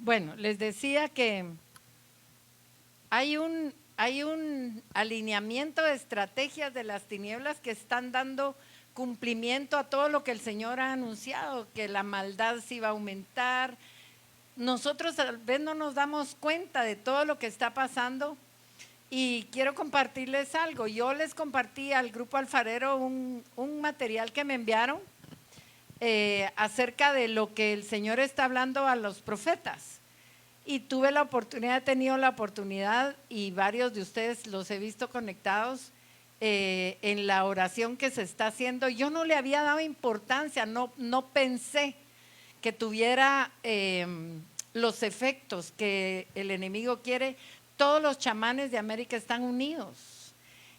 Bueno, les decía que hay un alineamiento de estrategias de las tinieblas que están dando cumplimiento a todo lo que el Señor ha anunciado, que la maldad se iba a aumentar. Nosotros tal vez no nos damos cuenta de todo lo que está pasando y quiero compartirles algo. Yo les compartí al grupo alfarero un material que me enviaron acerca de lo que el Señor está hablando a los profetas. Y tuve la oportunidad, he tenido la oportunidad y varios de ustedes los he visto conectados en la oración que se está haciendo. Yo no le había dado importancia, no pensé que tuviera los efectos que el enemigo quiere. Todos los chamanes de América están unidos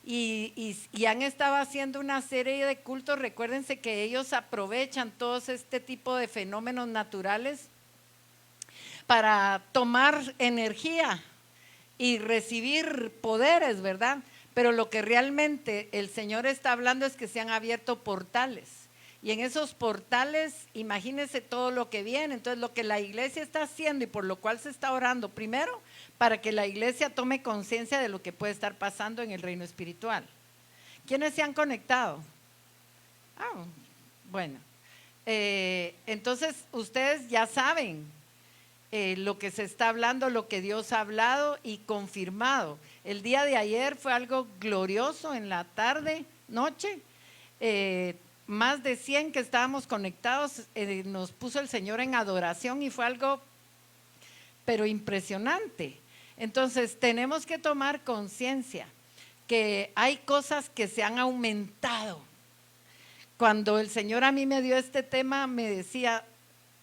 y han estado haciendo una serie de cultos. Recuérdense que ellos aprovechan todos este tipo de fenómenos naturales para tomar energía y recibir poderes, ¿verdad? Pero lo que realmente el Señor está hablando es que se han abierto portales. Y en esos portales, imagínense todo lo que viene. Entonces, lo que la iglesia está haciendo y por lo cual se está orando, primero, para que la iglesia tome conciencia de lo que puede estar pasando en el reino espiritual. ¿Quiénes se han conectado? Bueno, entonces ustedes ya saben lo que se está hablando, lo que Dios ha hablado y confirmado. El día de ayer fue algo glorioso en la tarde, noche. Más de 100 que estábamos conectados, nos puso el Señor en adoración y fue algo, pero impresionante. Entonces tenemos que tomar conciencia que hay cosas que se han aumentado. Cuando el Señor a mí me dio este tema, me decía,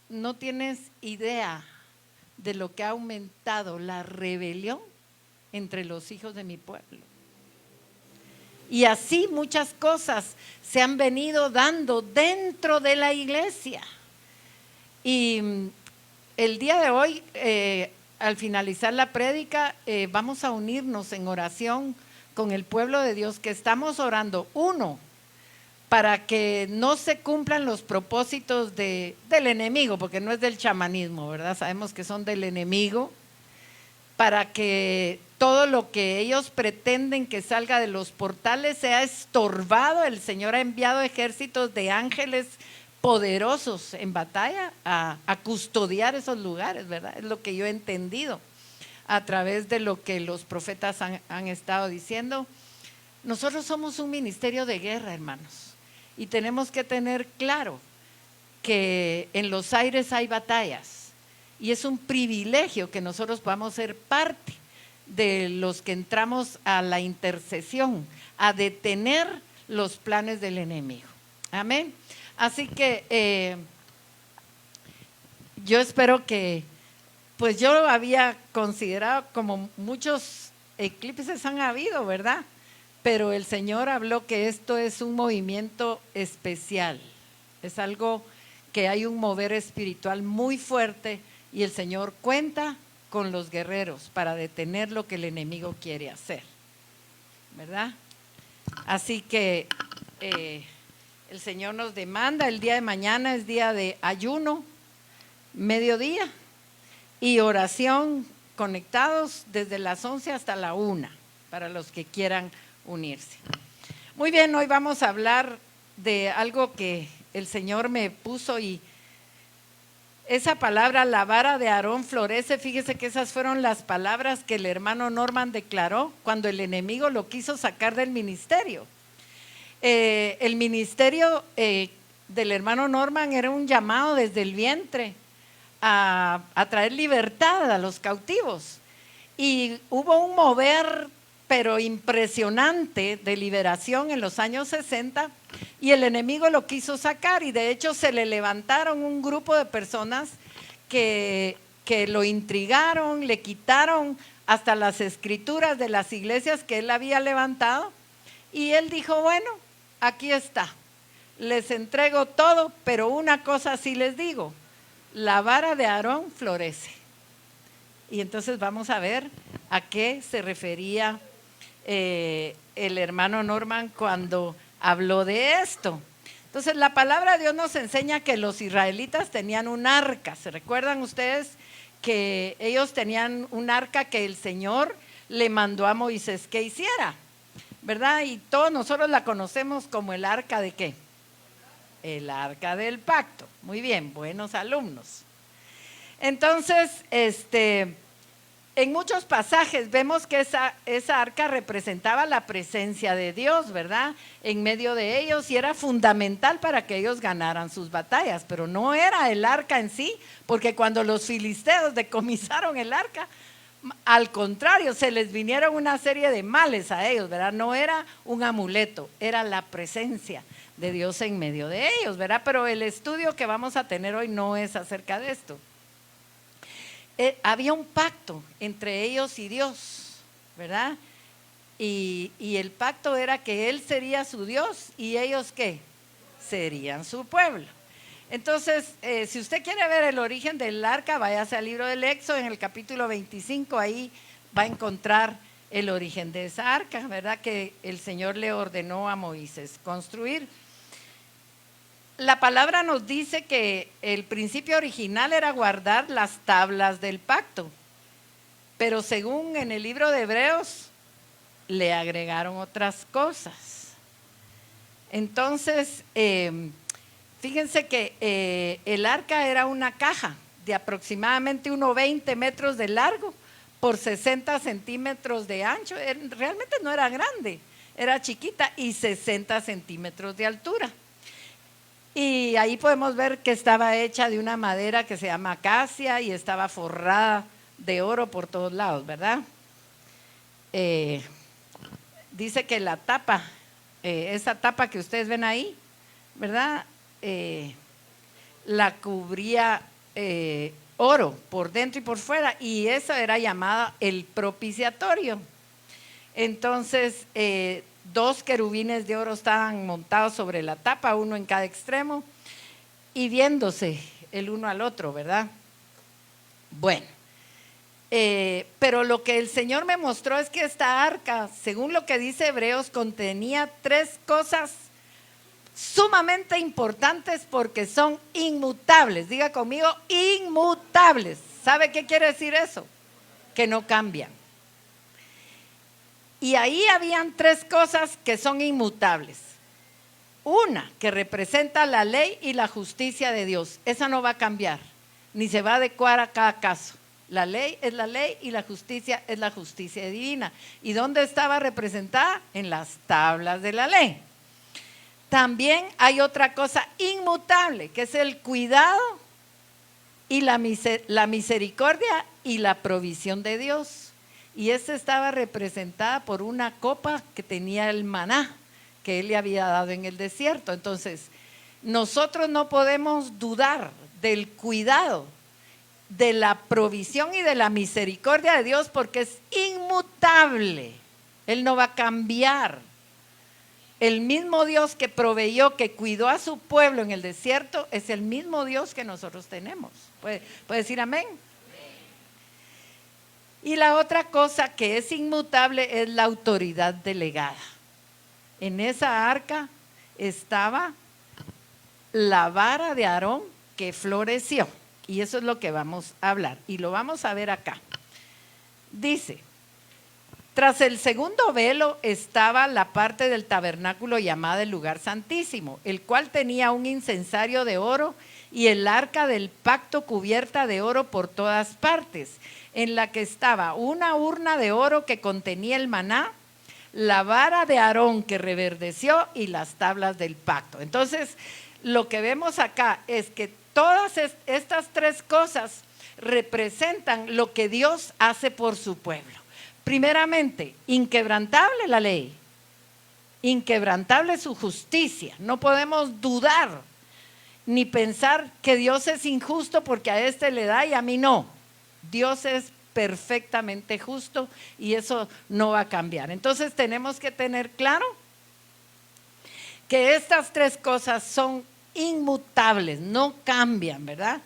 no tienes idea de lo que ha aumentado la rebelión entre los hijos de mi pueblo. Y así muchas cosas se han venido dando dentro de la iglesia. Y el día de hoy, al finalizar la prédica, vamos a unirnos en oración con el pueblo de Dios, que estamos orando, para que no se cumplan los propósitos del enemigo, porque no es del chamanismo, ¿verdad? Sabemos que son del enemigo, para que todo lo que ellos pretenden que salga de los portales sea estorbado. El Señor ha enviado ejércitos de ángeles poderosos en batalla a custodiar esos lugares, ¿verdad? Es lo que yo he entendido a través de lo que los profetas han estado diciendo. Nosotros somos un ministerio de guerra, hermanos. Y tenemos que tener claro que en los aires hay batallas y es un privilegio que nosotros podamos ser parte de los que entramos a la intercesión, a detener los planes del enemigo. Amén. Así que yo espero que, pues yo había considerado, como muchos eclipses han habido, ¿verdad? Pero el Señor habló que esto es un movimiento especial, es algo que hay un mover espiritual muy fuerte y el Señor cuenta con los guerreros para detener lo que el enemigo quiere hacer, ¿verdad? Así que el Señor nos demanda, el día de mañana es día de ayuno, mediodía, y oración conectados desde las 11 hasta la 1, para los que quieran unirse. Muy bien, hoy vamos a hablar de algo que el Señor me puso y esa palabra, la vara de Aarón florece. Fíjese que esas fueron las palabras que el hermano Norman declaró cuando el enemigo lo quiso sacar del ministerio. El ministerio del hermano Norman era un llamado desde el vientre a traer libertad a los cautivos y hubo un mover pero impresionante de liberación en los años 60 y el enemigo lo quiso sacar y de hecho se le levantaron un grupo de personas que lo intrigaron, le quitaron hasta las escrituras de las iglesias que él había levantado y él dijo, bueno, aquí está, les entrego todo, pero una cosa sí les digo, la vara de Aarón florece. Y entonces vamos a ver a qué se refería el hermano Norman cuando habló de esto. Entonces la palabra de Dios nos enseña que los israelitas tenían un arca. ¿Se recuerdan ustedes que ellos tenían un arca que el Señor le mandó a Moisés que hiciera, ¿verdad? Y todos nosotros la conocemos como el arca de ¿qué? El arca del pacto. Muy bien, buenos alumnos. Entonces, en muchos pasajes vemos que esa arca representaba la presencia de Dios, ¿verdad? En medio de ellos, y era fundamental para que ellos ganaran sus batallas, pero no era el arca en sí, porque cuando los filisteos decomisaron el arca, al contrario, se les vinieron una serie de males a ellos, ¿verdad? No era un amuleto, era la presencia de Dios en medio de ellos, ¿verdad? Pero el estudio que vamos a tener hoy no es acerca de esto. Había un pacto entre ellos y Dios, ¿verdad? Y el pacto era que Él sería su Dios y ellos ¿qué? Serían su pueblo. Entonces, si usted quiere ver el origen del arca, váyase al libro del Éxodo, en el capítulo 25, ahí va a encontrar el origen de esa arca, ¿verdad? Que el Señor le ordenó a Moisés construir. La palabra nos dice que el principio original era guardar las tablas del pacto, pero según en el libro de Hebreos, le agregaron otras cosas. Entonces, fíjense que el arca era una caja de aproximadamente 1,20 metros de largo por 60 centímetros de ancho. Realmente no era grande, era chiquita, y 60 centímetros de altura. Y ahí podemos ver que estaba hecha de una madera que se llama acacia y estaba forrada de oro por todos lados, ¿verdad? Dice que la tapa, esa tapa que ustedes ven ahí, ¿verdad? La cubría oro por dentro y por fuera, y eso era llamada el propiciatorio. Entonces, 2 querubines de oro estaban montados sobre la tapa, uno en cada extremo, y viéndose el uno al otro, ¿verdad? Bueno, pero lo que el Señor me mostró es que esta arca, según lo que dice Hebreos, contenía 3 cosas sumamente importantes porque son inmutables. Diga conmigo, inmutables. ¿Sabe qué quiere decir eso? Que no cambian. Y ahí habían 3 cosas que son inmutables. Una, que representa la ley y la justicia de Dios. Esa no va a cambiar, ni se va a adecuar a cada caso. La ley es la ley y la justicia es la justicia divina. ¿Y dónde estaba representada? En las tablas de la ley. También hay otra cosa inmutable, que es el cuidado y la misericordia y la provisión de Dios. Y esta estaba representada por una copa que tenía el maná que Él le había dado en el desierto. Entonces, nosotros no podemos dudar del cuidado, de la provisión y de la misericordia de Dios, porque es inmutable. Él no va a cambiar. El mismo Dios que proveyó, que cuidó a su pueblo en el desierto, es el mismo Dios que nosotros tenemos. ¿Puede decir amén? Y la otra cosa que es inmutable es la autoridad delegada. En esa arca estaba la vara de Aarón que floreció. Y eso es lo que vamos a hablar. Y lo vamos a ver acá. Dice, tras el segundo velo estaba la parte del tabernáculo llamada el lugar santísimo, el cual tenía un incensario de oro y el arca del pacto cubierta de oro por todas partes, en la que estaba una urna de oro que contenía el maná, la vara de Aarón que reverdeció y las tablas del pacto. Entonces, lo que vemos acá es que todas estas 3 cosas representan lo que Dios hace por su pueblo. Primeramente, inquebrantable la ley, inquebrantable su justicia. No podemos dudar ni pensar que Dios es injusto porque a este le da y a mí no. Dios es perfectamente justo y eso no va a cambiar. Entonces tenemos que tener claro que estas 3 cosas son inmutables, no cambian, ¿verdad?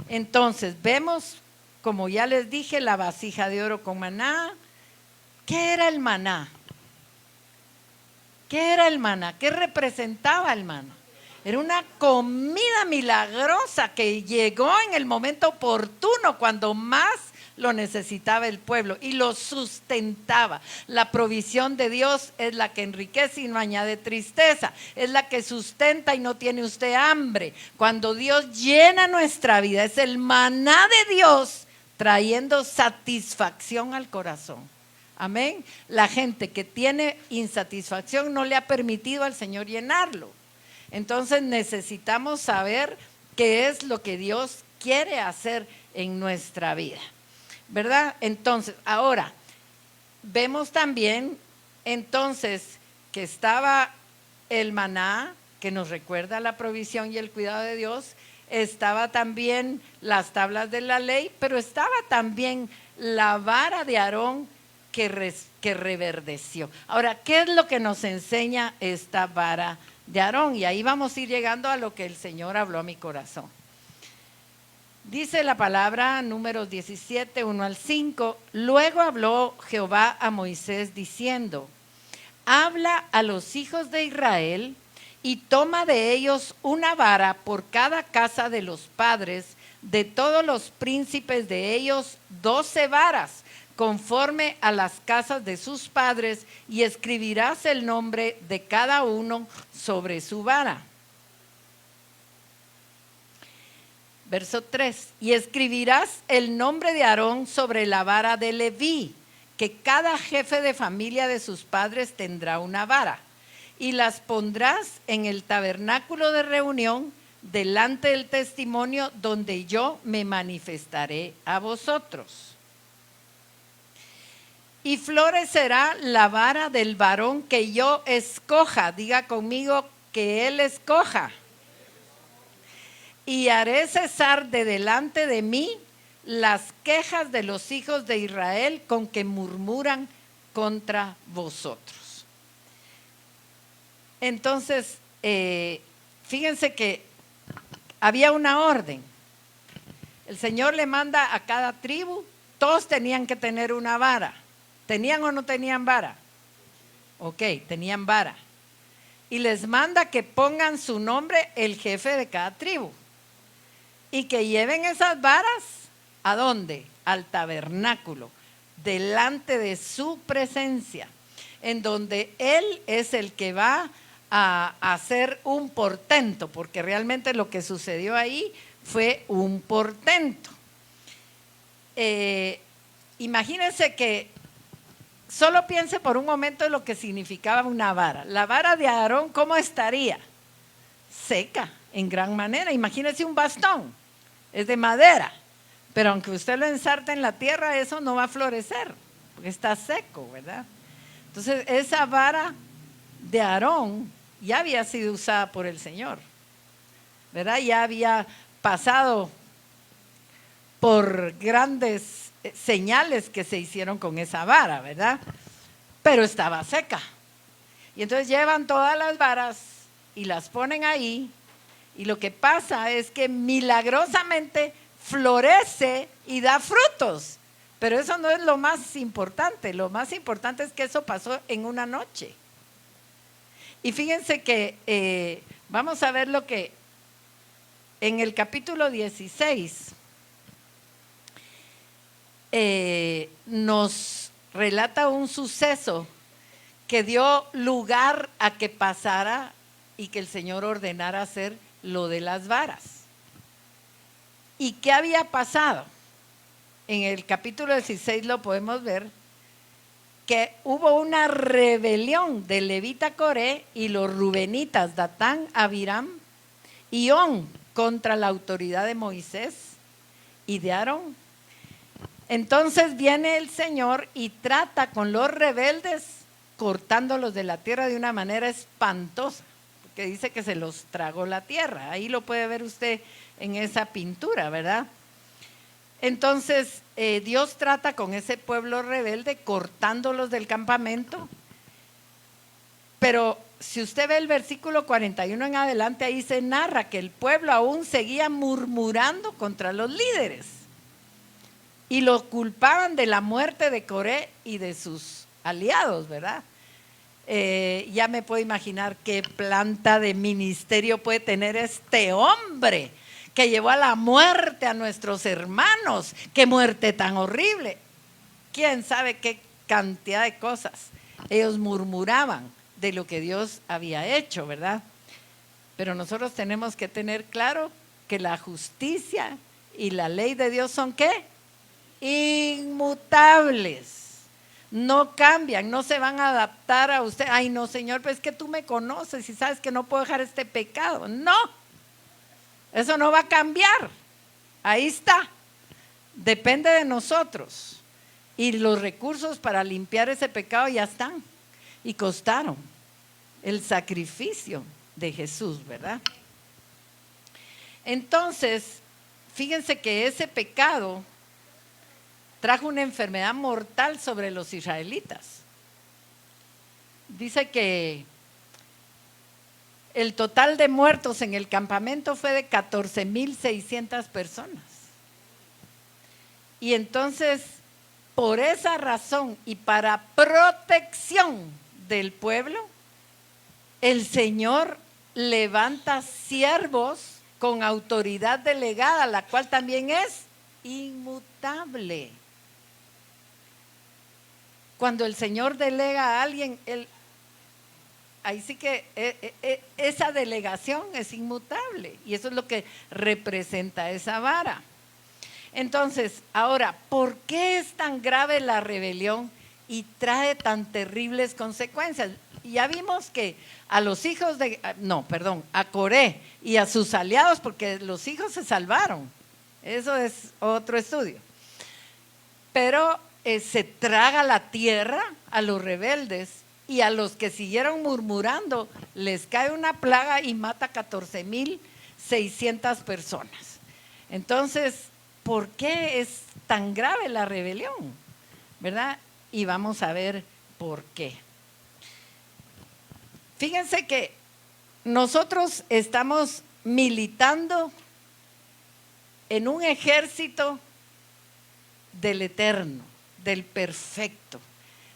Entonces vemos, como ya les dije, la vasija de oro con maná. ¿Qué era el maná? ¿Qué era el maná? ¿Qué representaba el maná? Era una comida milagrosa que llegó en el momento oportuno, cuando más lo necesitaba el pueblo, y lo sustentaba. La provisión de Dios es la que enriquece y no añade tristeza, es la que sustenta y no tiene usted hambre. Cuando Dios llena nuestra vida, es el maná de Dios trayendo satisfacción al corazón. Amén. La gente que tiene insatisfacción no le ha permitido al Señor llenarlo. Entonces necesitamos saber qué es lo que Dios quiere hacer en nuestra vida, ¿verdad? Entonces, ahora, vemos también entonces que estaba el maná, que nos recuerda la provisión y el cuidado de Dios, estaba también las tablas de la ley, pero estaba también la vara de Aarón que reverdeció. Ahora, ¿qué es lo que nos enseña esta vara de Aarón? Y ahí vamos a ir llegando a lo que el Señor habló a mi corazón. Dice la palabra, Números 17, 1 al 5, luego habló Jehová a Moisés diciendo, habla a los hijos de Israel y toma de ellos una vara por cada casa de los padres, de todos los príncipes de ellos 12 varas, conforme a las casas de sus padres, y escribirás el nombre de cada uno sobre su vara. Verso 3, y escribirás el nombre de Aarón sobre la vara de Leví, que cada jefe de familia de sus padres tendrá una vara, y las pondrás en el tabernáculo de reunión delante del testimonio, donde yo me manifestaré a vosotros. Y florecerá la vara del varón que yo escoja. Diga conmigo, que él escoja. Y haré cesar de delante de mí las quejas de los hijos de Israel con que murmuran contra vosotros. Entonces, fíjense que había una orden. El Señor le manda a cada tribu, todos tenían que tener una vara. ¿Tenían o no tenían vara? Ok, tenían vara. Y les manda que pongan su nombre el jefe de cada tribu. Y que lleven esas varas, ¿a dónde? Al tabernáculo, delante de su presencia, en donde Él es el que va a hacer un portento, porque realmente lo que sucedió ahí fue un portento. Imagínense que solo piense por un momento en lo que significaba una vara. La vara de Aarón, ¿cómo estaría? Seca, en gran manera. Imagínese un bastón, es de madera, pero aunque usted lo ensarte en la tierra, eso no va a florecer, porque está seco, ¿verdad? Entonces, esa vara de Aarón ya había sido usada por el Señor, ¿verdad? Ya había pasado por grandes señales que se hicieron con esa vara, ¿verdad? Pero estaba seca. Y entonces llevan todas las varas y las ponen ahí, y lo que pasa es que milagrosamente florece y da frutos. Pero eso no es lo más importante. Lo más importante es que eso pasó en una noche. Y fíjense que vamos a ver lo que en el capítulo 16 nos relata un suceso que dio lugar a que pasara y que el Señor ordenara hacer lo de las varas. ¿Y qué había pasado? En el capítulo 16 lo podemos ver, que hubo una rebelión de levita Coré y los rubenitas Datán, Abiram y On contra la autoridad de Moisés y de Aarón. Entonces viene el Señor y trata con los rebeldes, cortándolos de la tierra de una manera espantosa, porque dice que se los tragó la tierra. Ahí lo puede ver usted en esa pintura, ¿verdad? Entonces Dios trata con ese pueblo rebelde, cortándolos del campamento. Pero si usted ve el versículo 41 en adelante, ahí se narra que el pueblo aún seguía murmurando contra los líderes y los culpaban de la muerte de Coré y de sus aliados, ¿verdad? Ya me puedo imaginar qué planta de ministerio puede tener este hombre que llevó a la muerte a nuestros hermanos. ¡Qué muerte tan horrible! ¿Quién sabe qué cantidad de cosas? Ellos murmuraban de lo que Dios había hecho, ¿verdad? Pero nosotros tenemos que tener claro que la justicia y la ley de Dios son ¿qué? Inmutables. No cambian, no se van a adaptar a usted. Ay, no, Señor, pues es que tú me conoces y sabes que no puedo dejar este pecado. No, eso no va a cambiar. Ahí está. Depende de nosotros. Y los recursos para limpiar ese pecado ya están. Y costaron el sacrificio de Jesús, ¿verdad? Entonces, fíjense que ese pecado trajo una enfermedad mortal sobre los israelitas. Dice que el total de muertos en el campamento fue de 14,600 personas. Y entonces, por esa razón y para protección del pueblo, el Señor levanta siervos con autoridad delegada, la cual también es inmutable. Cuando el Señor delega a alguien, ahí sí que esa delegación es inmutable y eso es lo que representa esa vara. Entonces, ahora, ¿por qué es tan grave la rebelión y trae tan terribles consecuencias? Ya vimos que a los hijos a Coré y a sus aliados, porque los hijos se salvaron, eso es otro estudio, pero se traga la tierra a los rebeldes y a los que siguieron murmurando les cae una plaga y mata 14,600 personas. Entonces, ¿por qué es tan grave la rebelión? ¿Verdad? Y vamos a ver por qué. Fíjense que nosotros estamos militando en un ejército del eterno, del perfecto,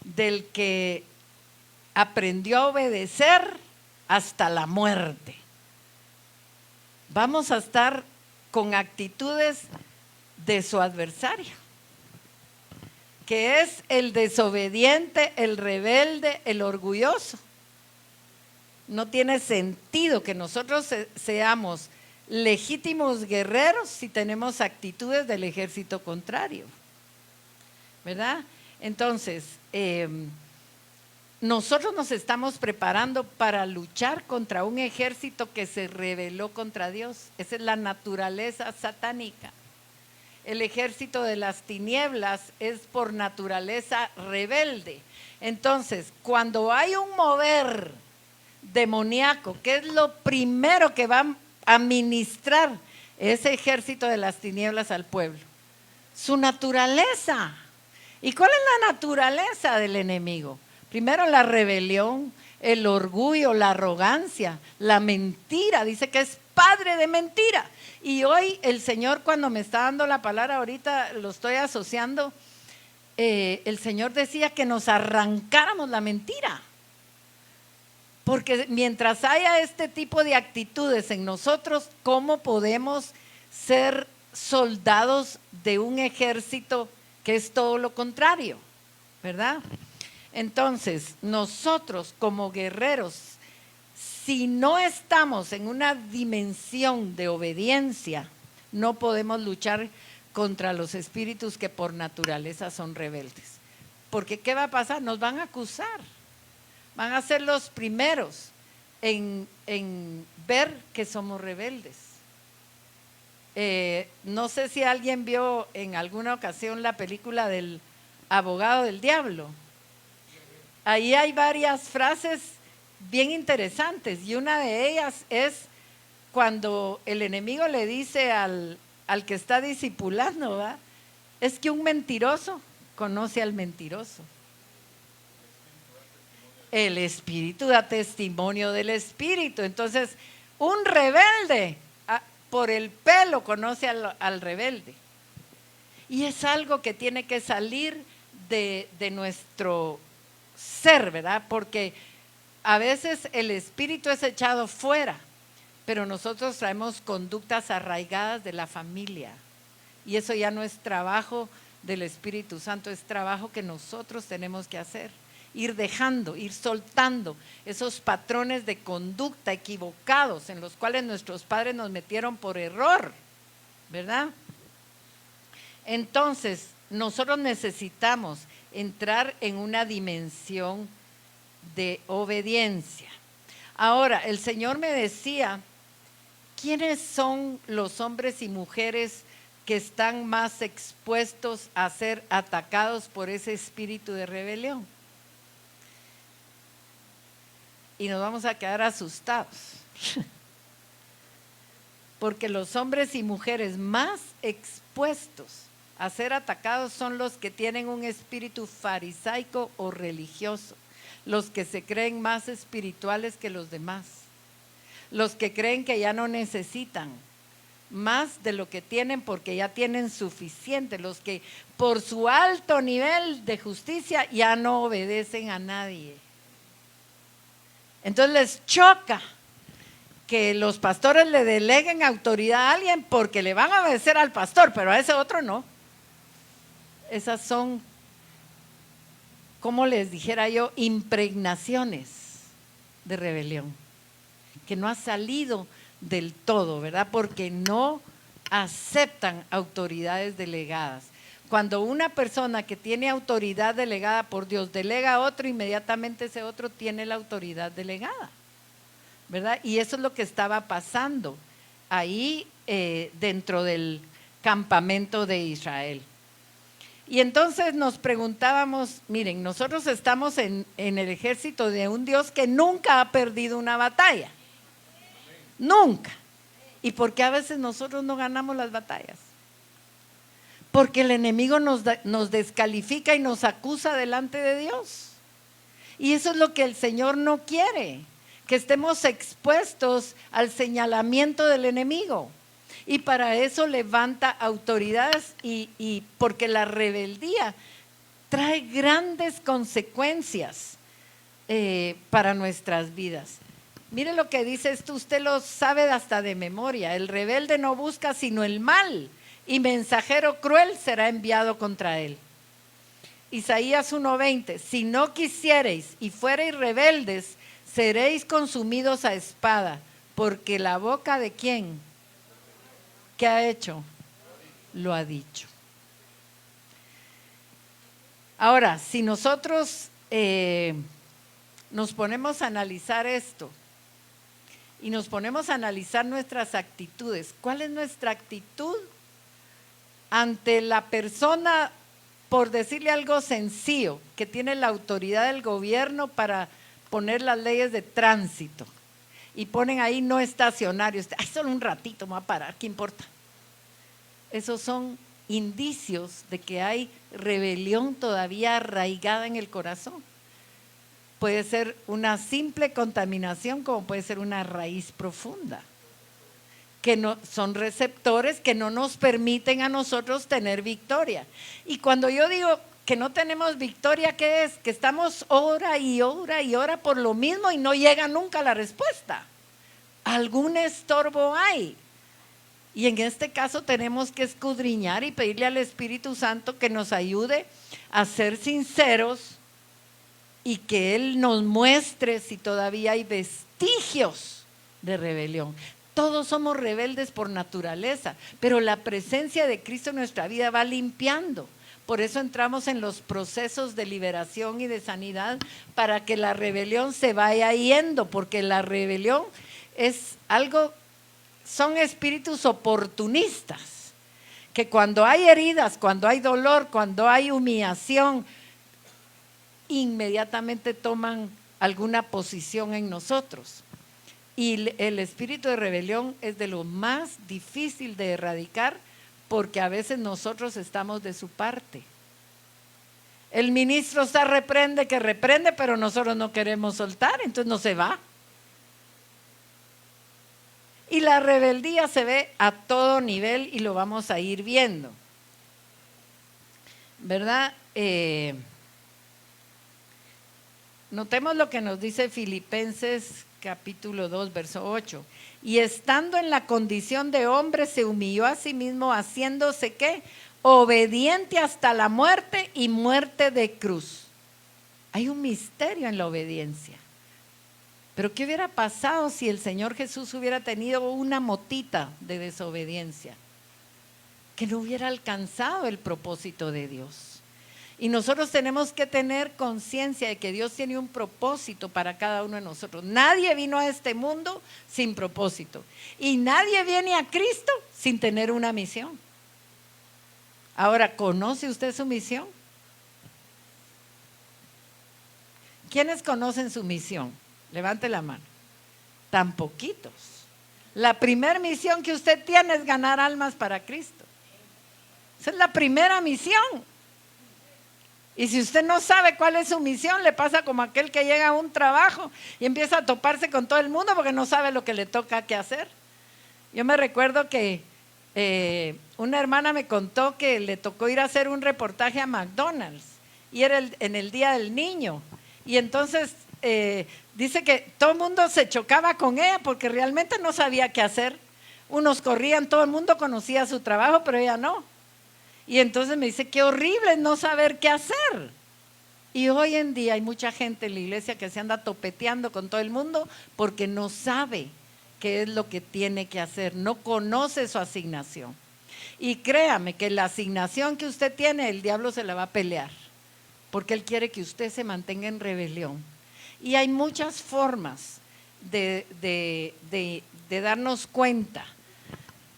del que aprendió a obedecer hasta la muerte. Vamos a estar con actitudes de su adversario, que es el desobediente, el rebelde, el orgulloso. No tiene sentido que nosotros seamos legítimos guerreros si tenemos actitudes del ejército contrario, ¿verdad? Entonces, nosotros nos estamos preparando para luchar contra un ejército que se rebeló contra Dios. Esa es la naturaleza satánica. El ejército de las tinieblas es por naturaleza rebelde. Entonces, cuando hay un mover demoníaco, ¿qué es lo primero que va a ministrar ese ejército de las tinieblas al pueblo? Su naturaleza. ¿Y cuál es la naturaleza del enemigo? Primero la rebelión, el orgullo, la arrogancia, la mentira. Dice que es padre de mentira. Y hoy el Señor, cuando me está dando la palabra, ahorita lo estoy asociando, el Señor decía que nos arrancáramos la mentira. Porque mientras haya este tipo de actitudes en nosotros, ¿cómo podemos ser soldados de un ejército que es todo lo contrario? ¿Verdad? Entonces, nosotros como guerreros, si no estamos en una dimensión de obediencia, no podemos luchar contra los espíritus que por naturaleza son rebeldes. Porque ¿qué va a pasar? Nos van a acusar. Van a ser los primeros en ver que somos rebeldes. No sé si alguien vio en alguna ocasión la película del abogado del diablo. Ahí hay varias frases bien interesantes y una de ellas es cuando el enemigo le dice al que está discipulando, ¿verdad? Es que un mentiroso conoce al mentiroso. El espíritu da testimonio del espíritu. Entonces, un rebelde por el pelo conoce al rebelde. Y es algo que tiene que salir de nuestro ser, ¿verdad? Porque a veces el espíritu es echado fuera, pero nosotros traemos conductas arraigadas de la familia. Y eso ya no es trabajo del Espíritu Santo, es trabajo que nosotros tenemos que hacer. Ir dejando, ir soltando esos patrones de conducta equivocados en los cuales nuestros padres nos metieron por error, ¿verdad? Entonces, nosotros necesitamos entrar en una dimensión de obediencia. Ahora, el Señor me decía, ¿quiénes son los hombres y mujeres que están más expuestos a ser atacados por ese espíritu de rebelión? Y nos vamos a quedar asustados. Porque los hombres y mujeres más expuestos a ser atacados son los que tienen un espíritu farisaico o religioso, los que se creen más espirituales que los demás, los que creen que ya no necesitan más de lo que tienen porque ya tienen suficiente, los que por su alto nivel de justicia ya no obedecen a nadie. Entonces les choca que los pastores le deleguen autoridad a alguien porque le van a obedecer al pastor, pero a ese otro no. Esas son, como les dijera yo, impregnaciones de rebelión, que no ha salido del todo, ¿verdad? Porque no aceptan autoridades delegadas. Cuando una persona que tiene autoridad delegada por Dios delega a otro, inmediatamente ese otro tiene la autoridad delegada, ¿verdad? Y eso es lo que estaba pasando ahí dentro del campamento de Israel. Y entonces nos preguntábamos, miren, nosotros estamos en el ejército de un Dios que nunca ha perdido una batalla. Nunca. ¿Y por qué a veces nosotros no ganamos las batallas? Porque el enemigo nos descalifica y nos acusa delante de Dios. Y eso es lo que el Señor no quiere, que estemos expuestos al señalamiento del enemigo. Y para eso levanta autoridades y porque la rebeldía trae grandes consecuencias para nuestras vidas. Mire lo que dice esto, usted lo sabe hasta de memoria. El rebelde no busca sino el mal, y mensajero cruel será enviado contra él. Isaías 1:20, si no quisiereis y fuereis rebeldes, seréis consumidos a espada, porque la boca de ¿quién? ¿Qué ha hecho? Lo ha dicho. Ahora, si nosotros nos ponemos a analizar esto y nos ponemos a analizar nuestras actitudes, ¿cuál es nuestra actitud ante la persona, por decirle algo sencillo, que tiene la autoridad del gobierno para poner las leyes de tránsito? Y ponen ahí no estacionarios. Ay, solo un ratito me va a parar, ¿qué importa? Esos son indicios de que hay rebelión todavía arraigada en el corazón. Puede ser una simple contaminación como puede ser una raíz profunda, que no, son receptores que no nos permiten a nosotros tener victoria. Y cuando yo digo que no tenemos victoria, ¿qué es? Que estamos hora y hora y hora por lo mismo y no llega nunca la respuesta. Algún estorbo hay. Y en este caso tenemos que escudriñar y pedirle al Espíritu Santo que nos ayude a ser sinceros y que Él nos muestre si todavía hay vestigios de rebelión. Todos somos rebeldes por naturaleza, pero la presencia de Cristo en nuestra vida va limpiando. Por eso entramos en los procesos de liberación y de sanidad, para que la rebelión se vaya yendo, porque la rebelión es algo, son espíritus oportunistas, que cuando hay heridas, cuando hay dolor, cuando hay humillación, inmediatamente toman alguna posición en nosotros. Y el espíritu de rebelión es de lo más difícil de erradicar, porque a veces nosotros estamos de su parte. El ministro está reprende, pero nosotros no queremos soltar, entonces no se va. Y la rebeldía se ve a todo nivel y lo vamos a ir viendo, ¿verdad? Notemos lo que nos dice Filipenses capítulo 2, verso 8. Y estando en la condición de hombre, se humilló a sí mismo, haciéndose ¿qué? Obediente hasta la muerte y muerte de cruz. Hay un misterio en la obediencia. Pero ¿qué hubiera pasado si el Señor Jesús hubiera tenido una motita de desobediencia? Que no hubiera alcanzado el propósito de Dios. Y nosotros tenemos que tener conciencia de que Dios tiene un propósito para cada uno de nosotros. Nadie vino a este mundo sin propósito. Y nadie viene a Cristo sin tener una misión. Ahora, ¿conoce usted su misión? ¿Quiénes conocen su misión? Levante la mano. Tan poquitos. La primera misión que usted tiene es ganar almas para Cristo. Esa es la primera misión. Y si usted no sabe cuál es su misión, le pasa como aquel que llega a un trabajo y empieza a toparse con todo el mundo porque no sabe lo que le toca que hacer. Yo me recuerdo que una hermana me contó que le tocó ir a hacer un reportaje a McDonald's y era en el Día del Niño. Y entonces dice que todo el mundo se chocaba con ella porque realmente no sabía qué hacer. Unos corrían, todo el mundo conocía su trabajo, pero ella no. Y entonces me dice, qué horrible no saber qué hacer. Y hoy en día hay mucha gente en la iglesia que se anda topeteando con todo el mundo porque no sabe qué es lo que tiene que hacer, no conoce su asignación. Y créame que la asignación que usted tiene, el diablo se la va a pelear, porque él quiere que usted se mantenga en rebelión. Y hay muchas formas de darnos cuenta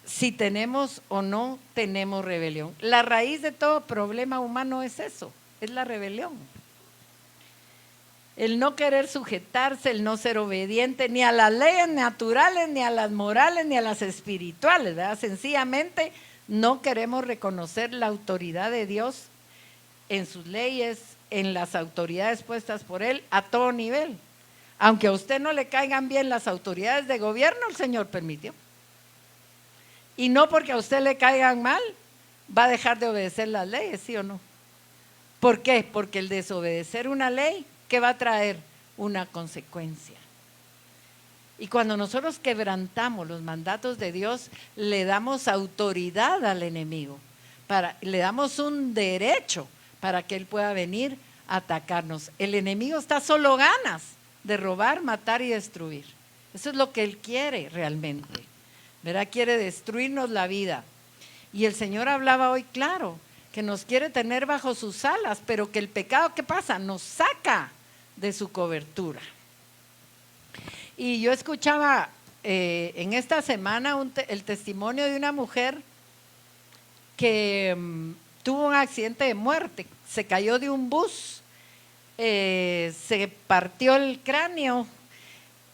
si tenemos o no tenemos rebelión. La raíz de todo problema humano es eso, es la rebelión. El no querer sujetarse, el no ser obediente ni a las leyes naturales, ni a las morales, ni a las espirituales, ¿verdad? Sencillamente no queremos reconocer la autoridad de Dios en sus leyes, en las autoridades puestas por Él a todo nivel. Aunque a usted no le caigan bien las autoridades de gobierno, el Señor permitió. Y no porque a usted le caigan mal, va a dejar de obedecer las leyes, ¿sí o no? ¿Por qué? Porque el desobedecer una ley, ¿qué va a traer? Una consecuencia. Y cuando nosotros quebrantamos los mandatos de Dios, le damos autoridad al enemigo, le damos un derecho para que él pueda venir a atacarnos. El enemigo está solo ganas de robar, matar y destruir. Eso es lo que él quiere realmente, ¿verdad? Quiere destruirnos la vida. Y el Señor hablaba hoy claro, que nos quiere tener bajo sus alas, pero que el pecado, ¿qué pasa? Nos saca de su cobertura. Y yo escuchaba en esta semana el testimonio de una mujer que tuvo un accidente de muerte, se cayó de un bus, se partió el cráneo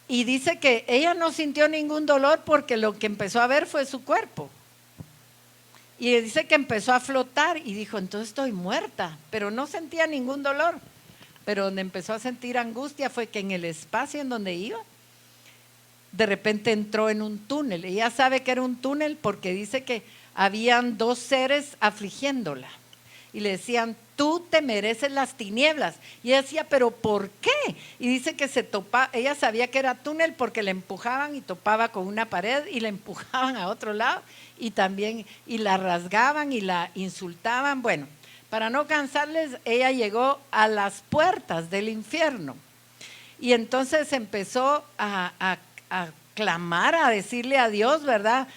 y dice que ella no sintió ningún dolor porque lo que empezó a ver fue su cuerpo. Y dice que empezó a flotar y dijo, entonces estoy muerta, pero no sentía ningún dolor. Pero donde empezó a sentir angustia fue que en el espacio en donde iba, de repente entró en un túnel. Ella sabe que era un túnel porque dice que habían dos seres afligiéndola y le decían, tú te mereces las tinieblas. Y ella decía, pero ¿por qué? Y dice que ella sabía que era túnel porque la empujaban y topaba con una pared y la empujaban a otro lado y también y la rasgaban y la insultaban. Bueno, para no cansarles, ella llegó a las puertas del infierno y entonces empezó a clamar, a decirle a Dios, ¿verdad?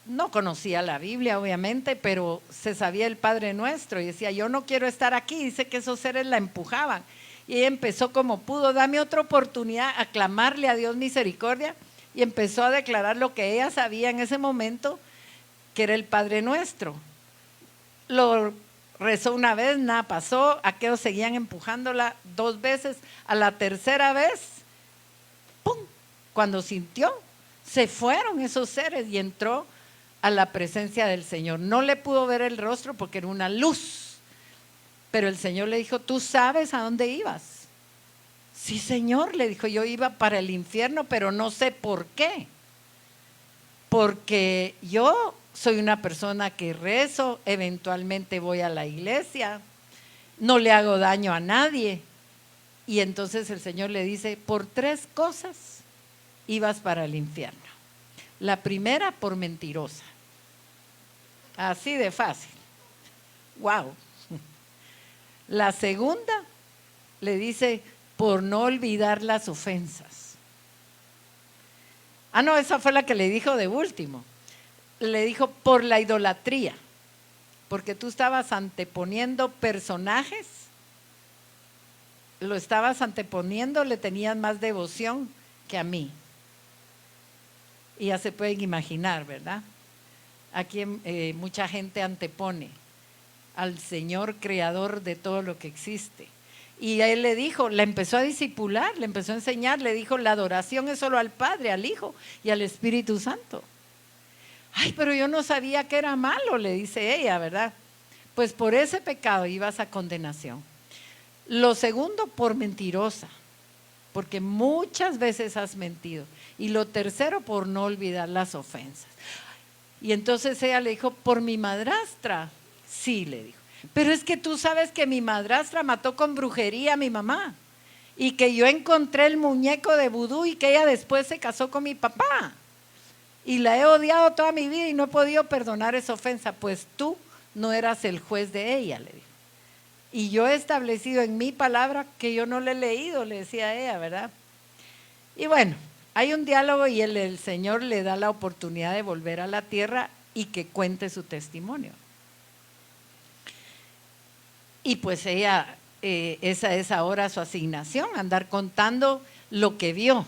No conocía la Biblia, obviamente, pero se sabía el Padre Nuestro y decía, yo no quiero estar aquí. Dice que esos seres la empujaban y ella empezó como pudo, dame otra oportunidad, a clamarle a Dios misericordia y empezó a declarar lo que ella sabía en ese momento, que era el Padre Nuestro. Lo rezó una vez, nada pasó, aquellos seguían empujándola 2 veces, a la tercera vez, ¡pum!, cuando sintió, se fueron esos seres y entró a la presencia del Señor. No le pudo ver el rostro porque era una luz, pero el Señor le dijo, ¿tú sabes a dónde ibas? Sí, Señor, le dijo, yo iba para el infierno, pero no sé por qué. Porque yo soy una persona que rezo, eventualmente voy a la iglesia, no le hago daño a nadie Y entonces el Señor le dice, por 3 cosas ibas para el infierno. La primera, por mentirosa. Así de fácil. Wow. La segunda, le dice, por no olvidar las ofensas. Ah, no, esa fue la que le dijo de último. Le dijo, por la idolatría. Porque tú estabas anteponiendo personajes, lo estabas anteponiendo, le tenías más devoción que a mí. Y ya se pueden imaginar, ¿verdad? Aquí mucha gente antepone al Señor creador de todo lo que existe. Y él le dijo, la empezó a discipular, le empezó a enseñar, le dijo, la adoración es solo al Padre, al Hijo y al Espíritu Santo. Ay, pero yo no sabía que era malo, le dice ella, ¿verdad? Pues por ese pecado ibas a condenación. Lo segundo, por mentirosa, porque muchas veces has mentido. Y lo tercero, por no olvidar las ofensas. Y entonces ella le dijo, por mi madrastra. Sí, le dijo, pero es que tú sabes que mi madrastra mató con brujería a mi mamá y que yo encontré el muñeco de vudú y que ella después se casó con mi papá y la he odiado toda mi vida y no he podido perdonar esa ofensa. Pues tú no eras el juez de ella, le dijo, y yo he establecido en mi palabra que yo no le he leído, le decía ella, ¿verdad? Y bueno, hay un diálogo y el Señor le da la oportunidad de volver a la tierra y que cuente su testimonio. Y pues ella, esa es ahora su asignación, andar contando lo que vio,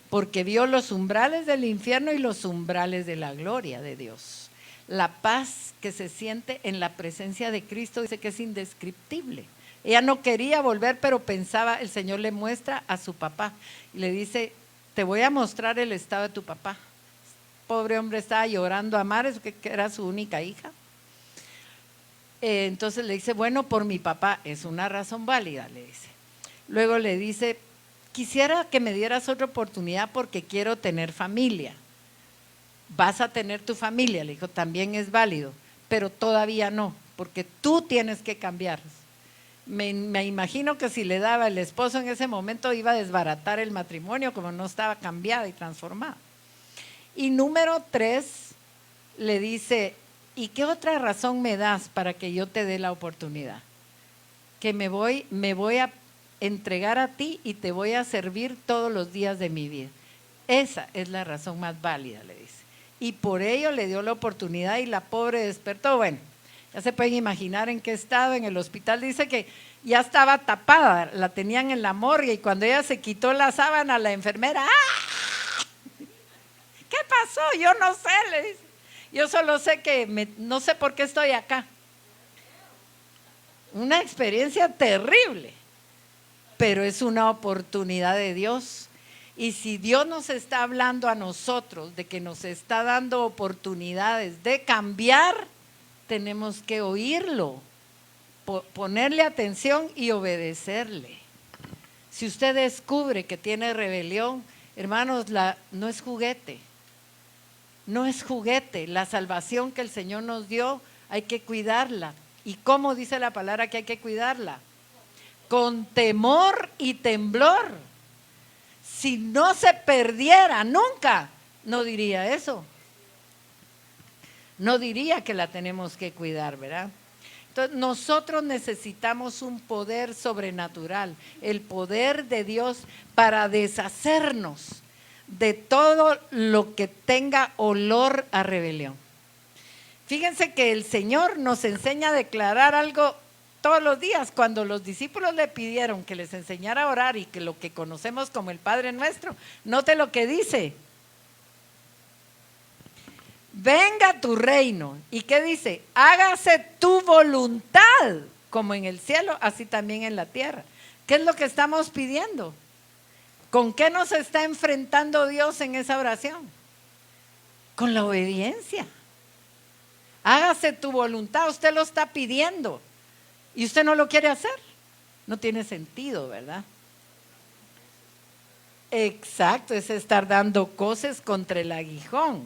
porque vio los umbrales del infierno y los umbrales de la gloria de Dios. La paz que se siente en la presencia de Cristo, dice que es indescriptible. Ella no quería volver, pero pensaba, el Señor le muestra a su papá y le dice, te voy a mostrar el estado de tu papá. Pobre hombre estaba llorando a mares, que era su única hija. Entonces le dice, bueno, por mi papá, es una razón válida, le dice. Luego le dice, quisiera que me dieras otra oportunidad porque quiero tener familia. Vas a tener tu familia, le dijo, también es válido, pero todavía no, porque tú tienes que cambiar. Me imagino que si le daba el esposo en ese momento iba a desbaratar el matrimonio como no estaba cambiada y transformada. Y número 3, le dice, ¿y qué otra razón me das para que yo te dé la oportunidad? Que me voy a entregar a ti y te voy a servir todos los días de mi vida. Esa es la razón más válida, le dice. Y por ello le dio la oportunidad y la pobre despertó. Bueno, ya se pueden imaginar en qué estado. En el hospital dice que ya estaba tapada, la tenían en la morgue y cuando ella se quitó la sábana, la enfermera, ¡ah! ¿Qué pasó? Yo no sé, le dice. Yo solo sé que no sé por qué estoy acá. Una experiencia terrible, pero es una oportunidad de Dios. Y si Dios nos está hablando a nosotros de que nos está dando oportunidades de cambiar, tenemos que oírlo, ponerle atención y obedecerle. Si usted descubre que tiene rebelión, hermanos, no es juguete. No es juguete, la salvación que el Señor nos dio hay que cuidarla. ¿Y cómo dice la palabra que hay que cuidarla? Con temor y temblor. Si no se perdiera nunca, no diría eso. No diría que la tenemos que cuidar, ¿verdad? Entonces nosotros necesitamos un poder sobrenatural, el poder de Dios para deshacernos de todo lo que tenga olor a rebelión. Fíjense que el Señor nos enseña a declarar algo todos los días. Cuando los discípulos le pidieron que les enseñara a orar y que lo que conocemos como el Padre Nuestro, note lo que dice. Venga tu reino. ¿Y qué dice? Hágase tu voluntad, como en el cielo, así también en la tierra. ¿Qué es lo que estamos pidiendo? ¿Con qué nos está enfrentando Dios en esa oración? Con la obediencia. Hágase tu voluntad, usted lo está pidiendo y usted no lo quiere hacer. No tiene sentido, ¿verdad? Exacto, es estar dando coces contra el aguijón.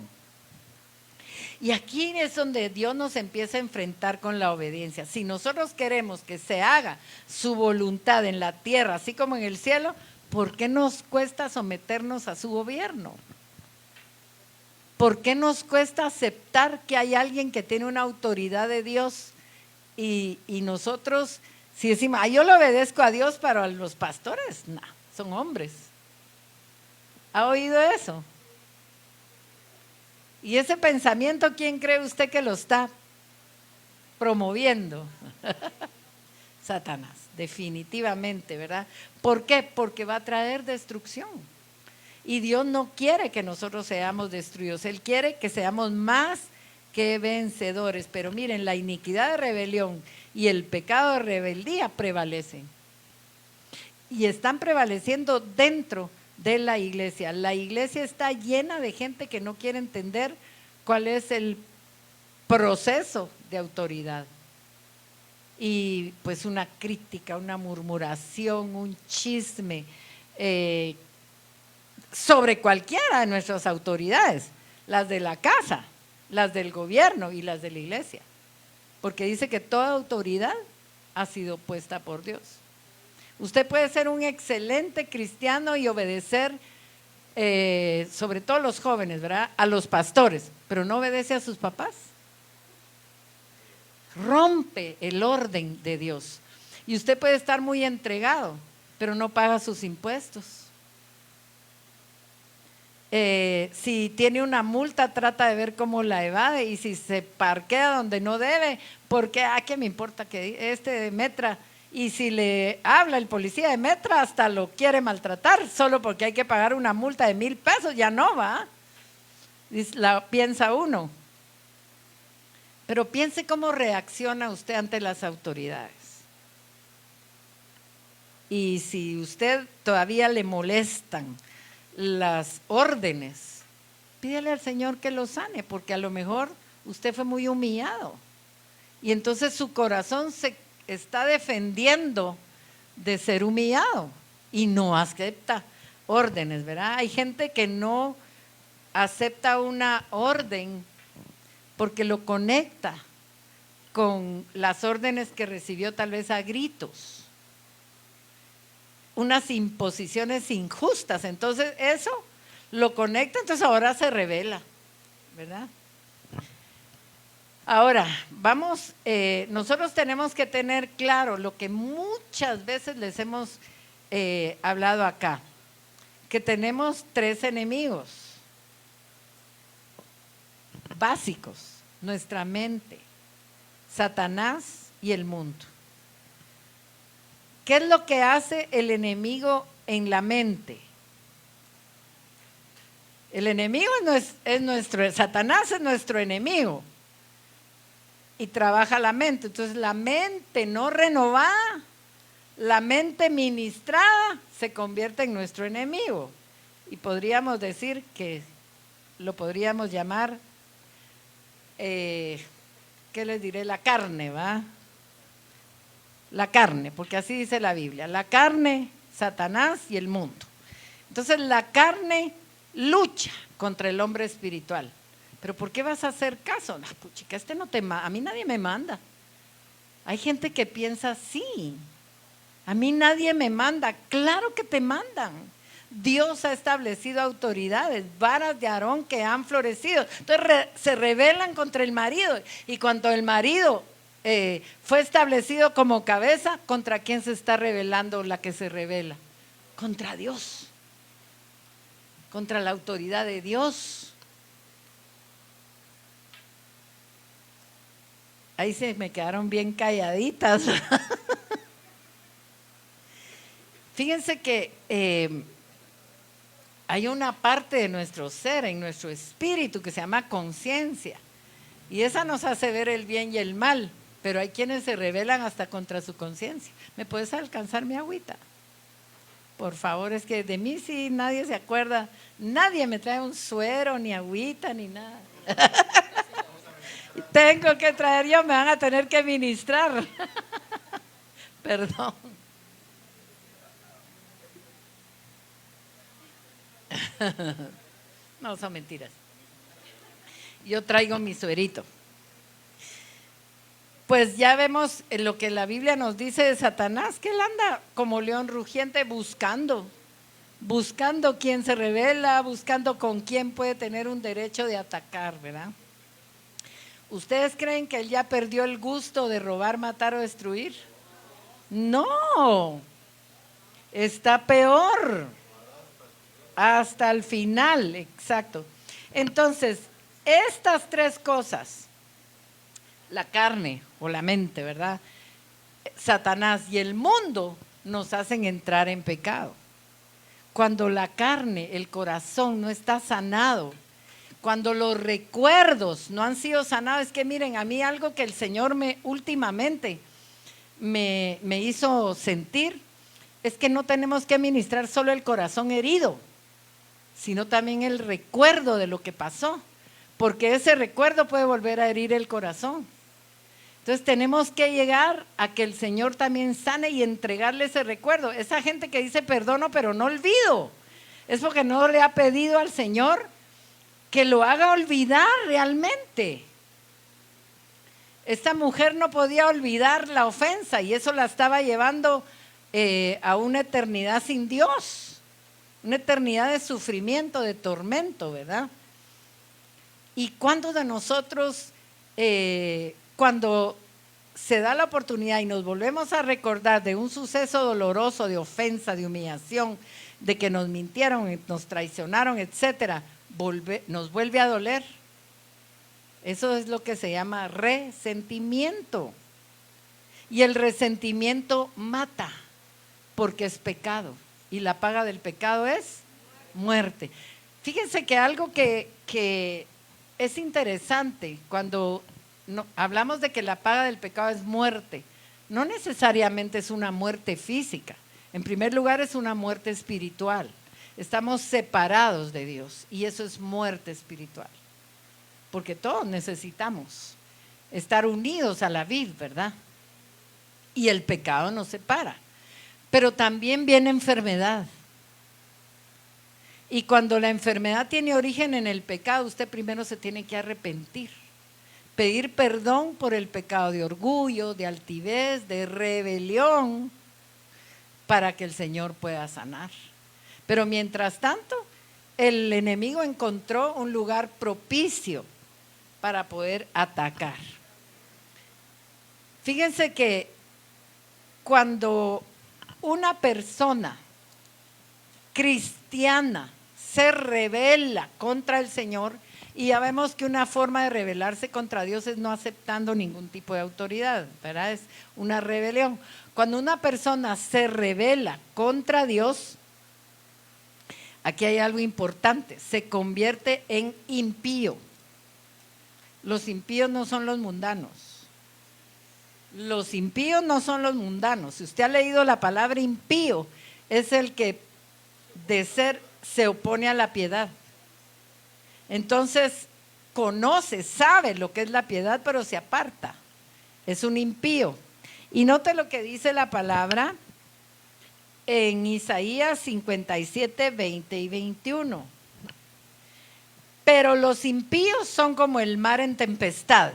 Y aquí es donde Dios nos empieza a enfrentar con la obediencia. Si nosotros queremos que se haga su voluntad en la tierra, así como en el cielo, ¿por qué nos cuesta someternos a su gobierno? ¿Por qué nos cuesta aceptar que hay alguien que tiene una autoridad de Dios y nosotros, si decimos, yo le obedezco a Dios, pero a los pastores, no, son hombres? ¿Ha oído eso? Y ese pensamiento, ¿quién cree usted que lo está promoviendo? Satanás, definitivamente, ¿verdad? ¿Por qué? Porque va a traer destrucción. Y Dios no quiere que nosotros seamos destruidos. Él quiere que seamos más que vencedores. Pero miren, la iniquidad de rebelión y el pecado de rebeldía prevalecen. Y están prevaleciendo dentro de la iglesia. La iglesia está llena de gente que no quiere entender cuál es el proceso de autoridad. Y pues una crítica, una murmuración, un chisme sobre cualquiera de nuestras autoridades, las de la casa, las del gobierno y las de la iglesia. Porque dice que toda autoridad ha sido puesta por Dios. Usted puede ser un excelente cristiano y obedecer, sobre todo los jóvenes, ¿verdad?, a los pastores, pero no obedece a sus papás. Rompe el orden de Dios. Y usted puede estar muy entregado, pero no paga sus impuestos. Si tiene una multa, trata de ver cómo la evade, y si se parquea donde no debe, porque ¿qué me importa que de Metra? Y si le habla el policía de Metra, hasta lo quiere maltratar, solo porque hay que pagar una multa de 1,000 pesos, ya no va. Piensa uno. Pero piense cómo reacciona usted ante las autoridades. Y si usted todavía le molestan las órdenes, pídele al Señor que lo sane, porque a lo mejor usted fue muy humillado y entonces su corazón se está defendiendo de ser humillado y no acepta órdenes, ¿verdad? Hay gente que no acepta una orden porque lo conecta con las órdenes que recibió tal vez a gritos, unas imposiciones injustas, entonces eso lo conecta, entonces ahora se revela, ¿verdad? Ahora, vamos, nosotros tenemos que tener claro lo que muchas veces les hemos hablado acá, que tenemos 3 enemigos básicos: nuestra mente, Satanás y el mundo. ¿Qué es lo que hace el enemigo en la mente? El enemigo es nuestro, Satanás es nuestro enemigo y trabaja la mente. Entonces la mente no renovada, la mente ministrada, se convierte en nuestro enemigo. Y podríamos decir que lo podríamos llamar, ¿qué les diré? La carne, ¿va? La carne, porque así dice la Biblia: la carne, Satanás y el mundo. Entonces la carne lucha contra el hombre espiritual. ¿Pero por qué vas a hacer caso? No, puchica, a mí nadie me manda. Hay gente que piensa así: a mí nadie me manda. Claro que te mandan. Dios ha establecido autoridades, varas de Aarón que han florecido. Entonces se rebelan contra el marido, y cuando el marido fue establecido como cabeza, ¿contra quién se está rebelando la que se rebela? Contra Dios, contra la autoridad de Dios. Ahí se me quedaron bien calladitas. Fíjense que hay una parte de nuestro ser, en nuestro espíritu, que se llama conciencia, y esa nos hace ver el bien y el mal. Pero hay quienes se rebelan hasta contra su conciencia. ¿Me puedes alcanzar mi agüita? Por favor, es que de mí sí nadie se acuerda. Nadie me trae un suero, ni agüita, ni nada. Tengo que traer yo, me van a tener que ministrar. Perdón. No, son mentiras. Yo traigo mi suerito. Pues ya vemos lo que la Biblia nos dice de Satanás, que él anda como león rugiente buscando quién se revela, buscando con quién puede tener un derecho de atacar, ¿verdad? ¿Ustedes creen que él ya perdió el gusto de robar, matar o destruir? No, está peor, hasta el final, exacto. Entonces, estas tres cosas, la carne o la mente, ¿verdad? Satanás y el mundo nos hacen entrar en pecado. Cuando la carne, el corazón no está sanado, cuando los recuerdos no han sido sanados, es que miren, a mí algo que el Señor últimamente me hizo sentir, es que no tenemos que ministrar solo el corazón herido, sino también el recuerdo de lo que pasó, porque ese recuerdo puede volver a herir el corazón. Entonces tenemos que llegar a que el Señor también sane y entregarle ese recuerdo. Esa gente que dice perdono pero no olvido, es porque no le ha pedido al Señor que lo haga olvidar realmente. Esta mujer no podía olvidar la ofensa y eso la estaba llevando a una eternidad sin Dios, una eternidad de sufrimiento, de tormento, ¿verdad? ¿Y cuántos de nosotros, cuando se da la oportunidad y nos volvemos a recordar de un suceso doloroso, de ofensa, de humillación, de que nos mintieron, nos traicionaron, etcétera, nos vuelve a doler? Eso es lo que se llama resentimiento. Y el resentimiento mata, porque es pecado. Y la paga del pecado es muerte. Fíjense que algo que es interesante, cuando hablamos de que la paga del pecado es muerte, no necesariamente es una muerte física. En primer lugar, es una muerte espiritual. Estamos separados de Dios y eso es muerte espiritual. Porque todos necesitamos estar unidos a la vid, ¿verdad? Y el pecado nos separa. Pero también viene enfermedad. Y cuando la enfermedad tiene origen en el pecado, usted primero se tiene que arrepentir. Pedir perdón por el pecado de orgullo, de altivez, de rebelión, para que el Señor pueda sanar. Pero mientras tanto, el enemigo encontró un lugar propicio para poder atacar. Fíjense que cuando una persona cristiana se rebela contra el Señor, y ya vemos que una forma de rebelarse contra Dios es no aceptando ningún tipo de autoridad, ¿verdad? Es una rebelión. Cuando una persona se rebela contra Dios, aquí hay algo importante, se convierte en impío. Los impíos no son los mundanos. Los impíos no son los mundanos. Si usted ha leído la palabra impío, es el que de ser se opone a la piedad. Entonces, conoce, sabe lo que es la piedad, pero se aparta. Es un impío. Y note lo que dice la palabra en Isaías 57, 20 y 21. Pero los impíos son como el mar en tempestad.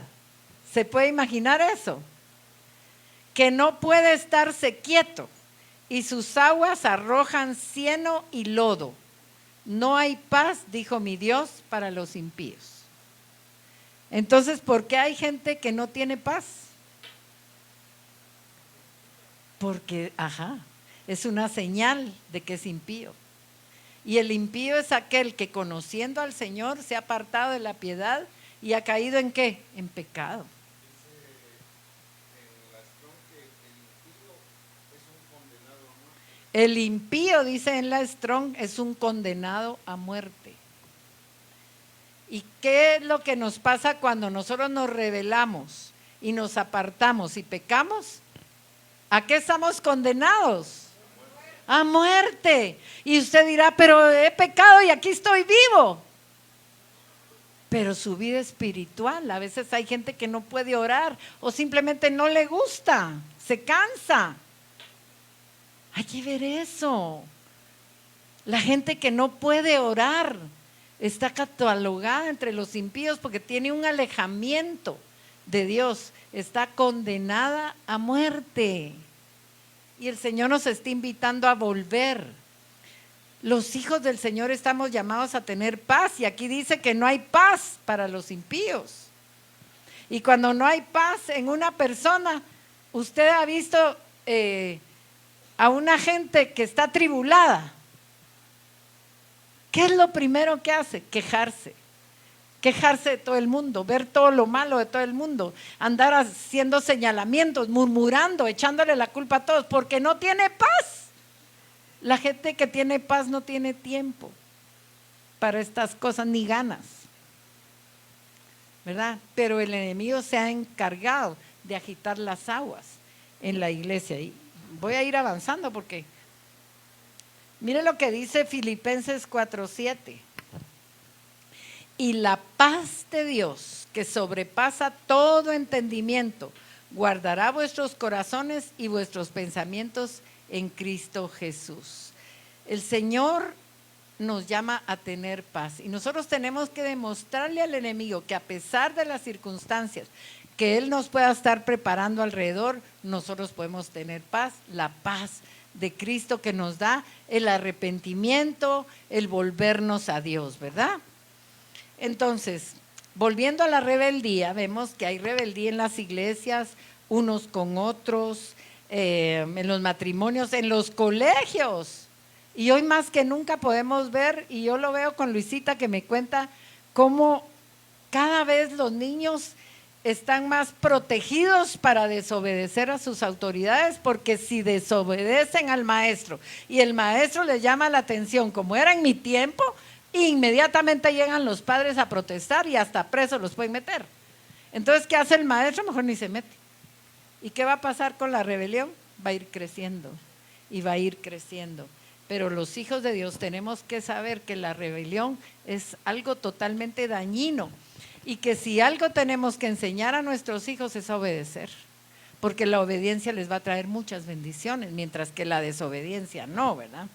¿Se puede imaginar eso? Que no puede estarse quieto y sus aguas arrojan cieno y lodo. No hay paz, dijo mi Dios, para los impíos. Entonces, ¿por qué hay gente que no tiene paz? Porque, es una señal de que es impío. Y el impío es aquel que conociendo al Señor se ha apartado de la piedad y ha caído ¿en qué? En pecado. El impío, dice en la Strong, es un condenado a muerte. ¿Y qué es lo que nos pasa cuando nosotros nos rebelamos y nos apartamos y pecamos? ¿A qué estamos condenados? A muerte. Y usted dirá, pero he pecado y aquí estoy vivo. Pero su vida espiritual, a veces hay gente que no puede orar o simplemente no le gusta, se cansa. Hay que ver eso. La gente que no puede orar está catalogada entre los impíos porque tiene un alejamiento de Dios, está condenada a muerte. Y el Señor nos está invitando a volver. Los hijos del Señor estamos llamados a tener paz, y aquí dice que no hay paz para los impíos. Y cuando no hay paz en una persona, usted ha visto a una gente que está atribulada. ¿Qué es lo primero que hace? Quejarse de todo el mundo, ver todo lo malo de todo el mundo, andar haciendo señalamientos, murmurando, echándole la culpa a todos, porque no tiene paz. La gente que tiene paz no tiene tiempo para estas cosas ni ganas, ¿verdad? Pero el enemigo se ha encargado de agitar las aguas en la iglesia. Y voy a ir avanzando porque mire lo que dice Filipenses 4:7. Y la paz de Dios, que sobrepasa todo entendimiento, guardará vuestros corazones y vuestros pensamientos en Cristo Jesús. El Señor nos llama a tener paz, y nosotros tenemos que demostrarle al enemigo que a pesar de las circunstancias que Él nos pueda estar preparando alrededor, nosotros podemos tener paz, la paz de Cristo que nos da el arrepentimiento, el volvernos a Dios, ¿verdad? Entonces, volviendo a la rebeldía, vemos que hay rebeldía en las iglesias, unos con otros, en los matrimonios, en los colegios. Y hoy más que nunca podemos ver, y yo lo veo con Luisita que me cuenta cómo cada vez los niños están más protegidos para desobedecer a sus autoridades, porque si desobedecen al maestro y el maestro les llama la atención, como era en mi tiempo, inmediatamente llegan los padres a protestar y hasta presos los pueden meter. Entonces, ¿qué hace el maestro? Mejor ni se mete. ¿Y qué va a pasar con la rebelión? Va a ir creciendo y va a ir creciendo. Pero los hijos de Dios tenemos que saber que la rebelión es algo totalmente dañino, y que si algo tenemos que enseñar a nuestros hijos es a obedecer, porque la obediencia les va a traer muchas bendiciones, mientras que la desobediencia no, ¿verdad?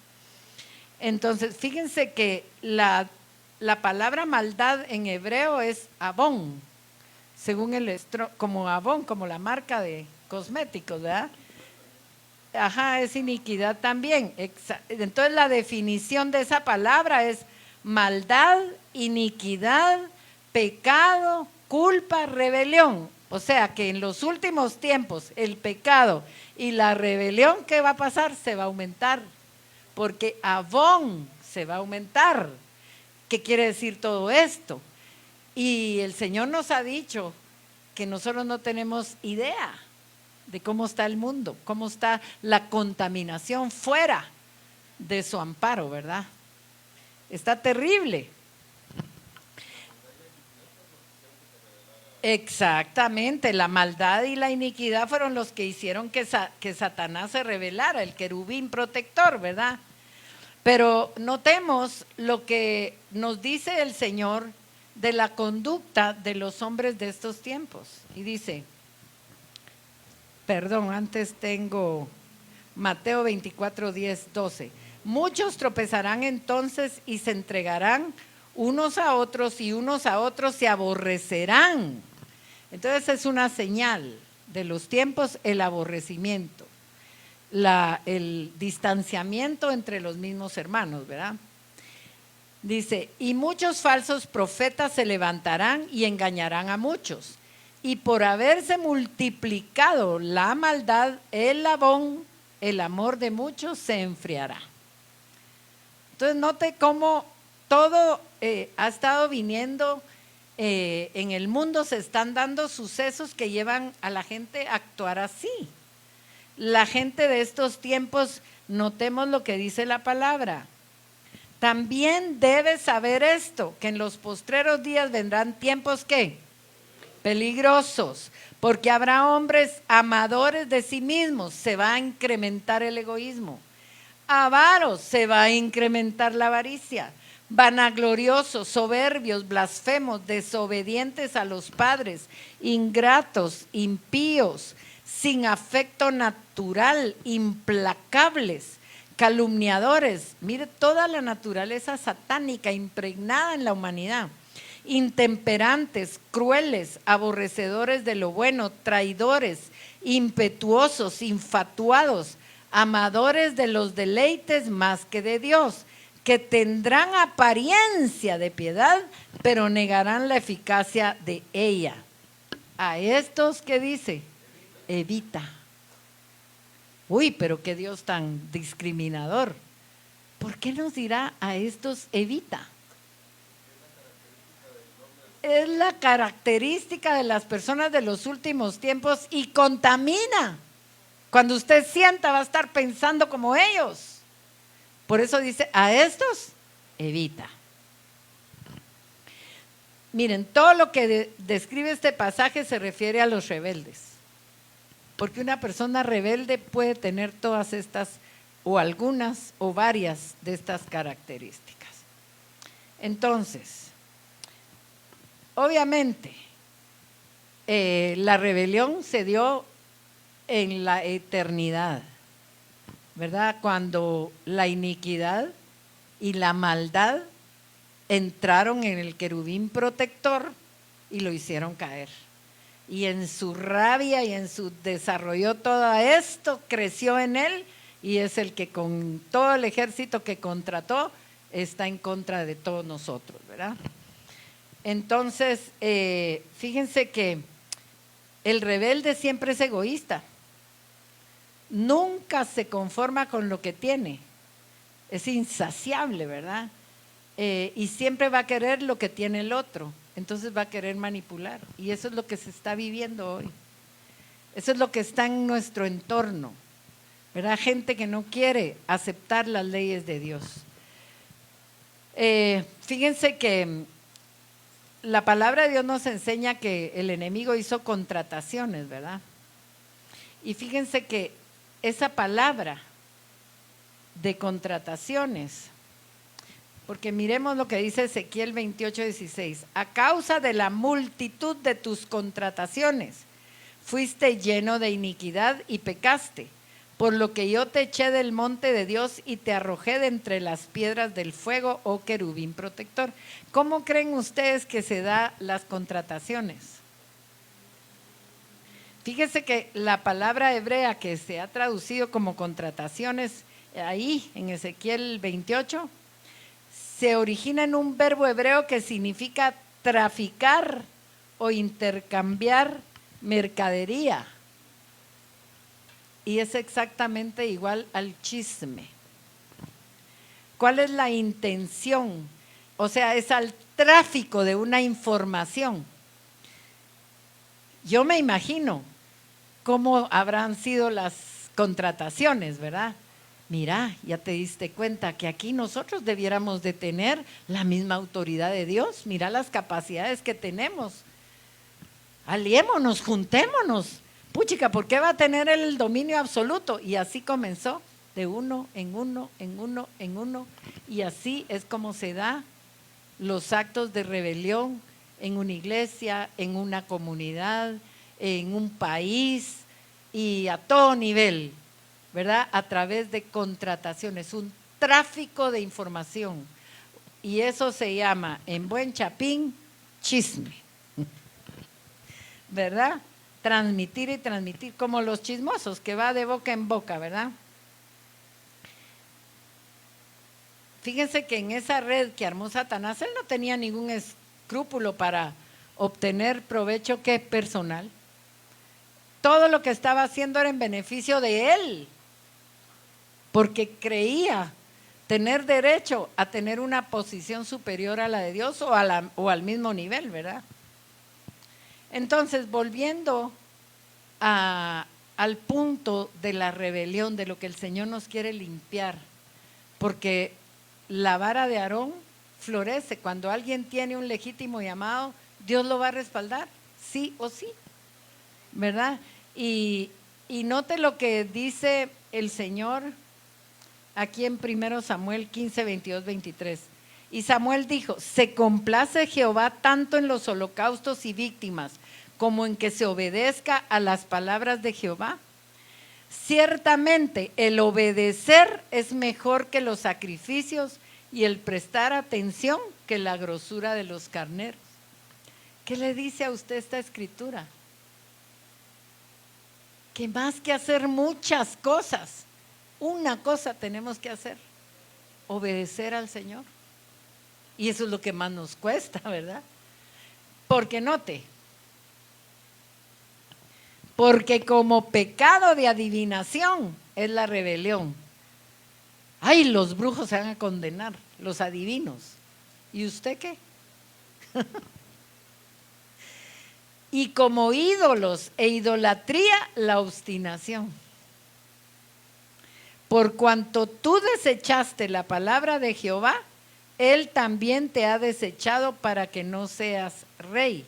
Entonces, fíjense que la palabra maldad en hebreo es abón, según como abón, como la marca de cosméticos, ¿verdad? Ajá, es iniquidad también. Entonces, la definición de esa palabra es maldad, iniquidad, pecado, culpa, rebelión. O sea que en los últimos tiempos el pecado y la rebelión, ¿qué va a pasar? Se va a aumentar, porque avón se va a aumentar. ¿Qué quiere decir todo esto? Y el Señor nos ha dicho que nosotros no tenemos idea de cómo está el mundo, cómo está la contaminación fuera de su amparo, ¿verdad? Está terrible. Exactamente, la maldad y la iniquidad fueron los que hicieron que Satanás se rebelara, el querubín protector, ¿verdad? Pero notemos lo que nos dice el Señor de la conducta de los hombres de estos tiempos. Y dice, antes tengo Mateo 24, 10, 12. Muchos tropezarán entonces y se entregarán unos a otros, y unos a otros se aborrecerán. Entonces es una señal de los tiempos, el aborrecimiento, el distanciamiento entre los mismos hermanos, ¿verdad? Dice, y muchos falsos profetas se levantarán y engañarán a muchos, y por haberse multiplicado la maldad, el amor de muchos se enfriará. Entonces note cómo todo ha estado viniendo en el mundo, se están dando sucesos que llevan a la gente a actuar así. La gente de estos tiempos, notemos lo que dice la palabra. También debes saber esto, que en los postreros días vendrán tiempos ¿qué? Peligrosos, porque habrá hombres amadores de sí mismos, se va a incrementar el egoísmo. Avaros, se va a incrementar la avaricia. Vanagloriosos, soberbios, blasfemos, desobedientes a los padres, ingratos, impíos, sin afecto natural, implacables, calumniadores, mire toda la naturaleza satánica impregnada en la humanidad, intemperantes, crueles, aborrecedores de lo bueno, traidores, impetuosos, infatuados, amadores de los deleites más que de Dios, que tendrán apariencia de piedad, pero negarán la eficacia de ella. A estos, ¿qué dice? Evita. Uy, pero qué Dios tan discriminador. ¿Por qué nos dirá a estos evita? Es la característica de las personas de los últimos tiempos y contamina. Cuando usted sienta va a estar pensando como ellos. Por eso dice, a estos evita. Miren, todo lo que describe este pasaje se refiere a los rebeldes. Porque una persona rebelde puede tener todas estas, o algunas, o varias de estas características. Entonces, obviamente, la rebelión se dio en la eternidad, ¿verdad? Cuando la iniquidad y la maldad entraron en el querubín protector y lo hicieron caer. Y en su rabia y en su desarrolló todo esto, creció en él y es el que con todo el ejército que contrató está en contra de todos nosotros, ¿verdad? Entonces, fíjense que el rebelde siempre es egoísta, nunca se conforma con lo que tiene, es insaciable, ¿verdad? Y siempre va a querer lo que tiene el otro. Entonces va a querer manipular y eso es lo que se está viviendo hoy. Eso es lo que está en nuestro entorno, ¿verdad? Gente que no quiere aceptar las leyes de Dios. Fíjense que la palabra de Dios nos enseña que el enemigo hizo contrataciones, ¿verdad? Y fíjense que esa palabra de contrataciones, porque miremos lo que dice Ezequiel 28:16. A causa de la multitud de tus contrataciones, fuiste lleno de iniquidad y pecaste, por lo que yo te eché del monte de Dios y te arrojé de entre las piedras del fuego, oh querubín protector. ¿Cómo creen ustedes que se da las contrataciones? Fíjese que la palabra hebrea que se ha traducido como contrataciones, ahí en Ezequiel 28, se origina en un verbo hebreo que significa traficar o intercambiar mercadería. Y es exactamente igual al chisme. ¿Cuál es la intención? O sea, es al tráfico de una información. Yo me imagino cómo habrán sido las contrataciones, ¿verdad? Mira, ya te diste cuenta que aquí nosotros debiéramos de tener la misma autoridad de Dios. Mira las capacidades que tenemos. Aliémonos, juntémonos. Puchica, ¿por qué va a tener el dominio absoluto? Y así comenzó, de uno en uno, en uno, en uno. Y así es como se da los actos de rebelión en una iglesia, en una comunidad, en un país y a todo nivel, ¿verdad? A través de contrataciones, un tráfico de información. Y eso se llama, en buen chapín, chisme. ¿Verdad? Transmitir y transmitir, como los chismosos, que va de boca en boca, ¿verdad? Fíjense que en esa red que armó Satanás, él no tenía ningún escrúpulo para obtener provecho que personal. Todo lo que estaba haciendo era en beneficio de él, porque creía tener derecho a tener una posición superior a la de Dios o al mismo nivel, ¿verdad? Entonces, volviendo al punto de la rebelión, de lo que el Señor nos quiere limpiar, porque la vara de Aarón florece. Cuando alguien tiene un legítimo llamado, Dios lo va a respaldar, sí o sí, ¿verdad? Y note lo que dice el Señor aquí en 1 Samuel 15, 22, 23. Y Samuel dijo, se complace Jehová tanto en los holocaustos y víctimas como en que se obedezca a las palabras de Jehová. Ciertamente el obedecer es mejor que los sacrificios y el prestar atención que la grosura de los carneros. ¿Qué le dice a usted esta escritura? Que más que hacer muchas cosas, una cosa tenemos que hacer: obedecer al Señor. Y eso es lo que más nos cuesta, ¿verdad? Porque note, porque como pecado de adivinación es la rebelión. Ay, los brujos se van a condenar, los adivinos. ¿Y usted qué? Y como ídolos e idolatría, la obstinación. Por cuanto tú desechaste la palabra de Jehová, Él también te ha desechado para que no seas rey.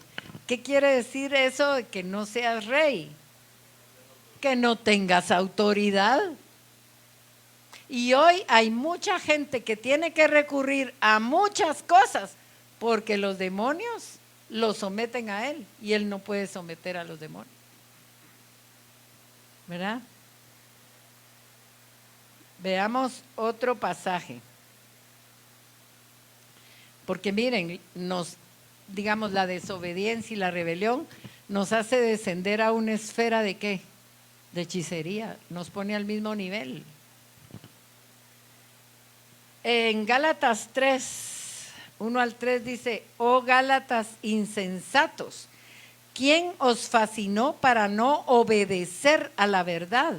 ¿Qué quiere decir eso de que no seas rey? Que no tengas autoridad. Y hoy hay mucha gente que tiene que recurrir a muchas cosas porque los demonios lo someten a él y él no puede someter a los demonios. ¿Verdad? Veamos otro pasaje. Porque miren, digamos, la desobediencia y la rebelión nos hace descender a una esfera de ¿qué? De hechicería, nos pone al mismo nivel. En Gálatas 3, 1 al 3 dice: oh Gálatas insensatos, ¿quién os fascinó para no obedecer a la verdad?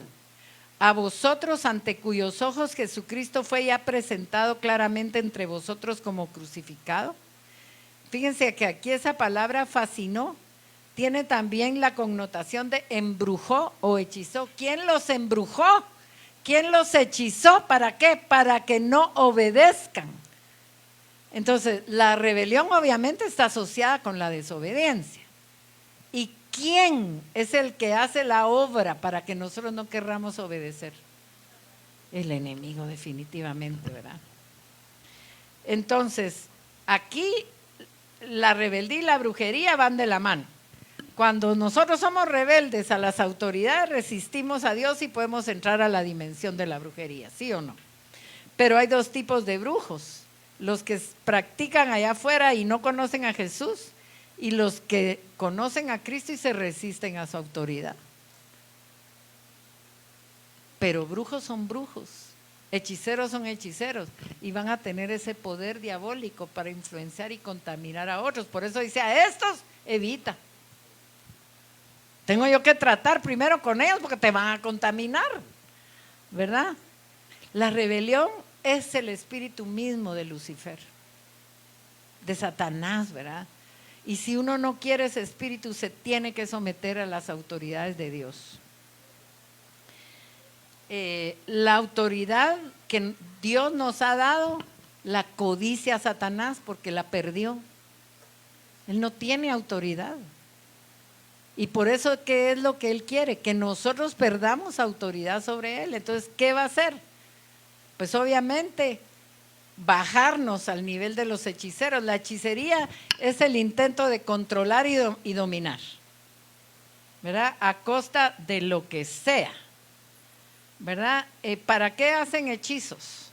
A vosotros, ante cuyos ojos Jesucristo fue ya presentado claramente entre vosotros como crucificado. Fíjense que aquí esa palabra fascinó tiene también la connotación de embrujó o hechizó. ¿Quién los embrujó? ¿Quién los hechizó? ¿Para qué? Para que no obedezcan. Entonces, la rebelión obviamente está asociada con la desobediencia. ¿Y quién es el que hace la obra para que nosotros no querramos obedecer? El enemigo, definitivamente, ¿verdad? Entonces, aquí la rebeldía y la brujería van de la mano. Cuando nosotros somos rebeldes a las autoridades, resistimos a Dios y podemos entrar a la dimensión de la brujería, ¿sí o no? Pero hay dos tipos de brujos: los que practican allá afuera y no conocen a Jesús, y los que conocen a Cristo y se resisten a su autoridad. Pero brujos son brujos, hechiceros son hechiceros, y van a tener ese poder diabólico para influenciar y contaminar a otros. Por eso dice: a estos evita. Tengo yo que tratar primero con ellos porque te van a contaminar, ¿verdad? La rebelión es el espíritu mismo de Lucifer, de Satanás, ¿verdad? Y si uno no quiere ese espíritu, se tiene que someter a las autoridades de Dios. La autoridad que Dios nos ha dado la codicia a Satanás porque la perdió. Él no tiene autoridad. Y por eso, ¿qué es lo que él quiere? Que nosotros perdamos autoridad sobre él. Entonces, ¿qué va a hacer? Pues obviamente bajarnos al nivel de los hechiceros. La hechicería es el intento de controlar y dominar, ¿verdad? A costa de lo que sea, ¿verdad? ¿Para qué hacen hechizos?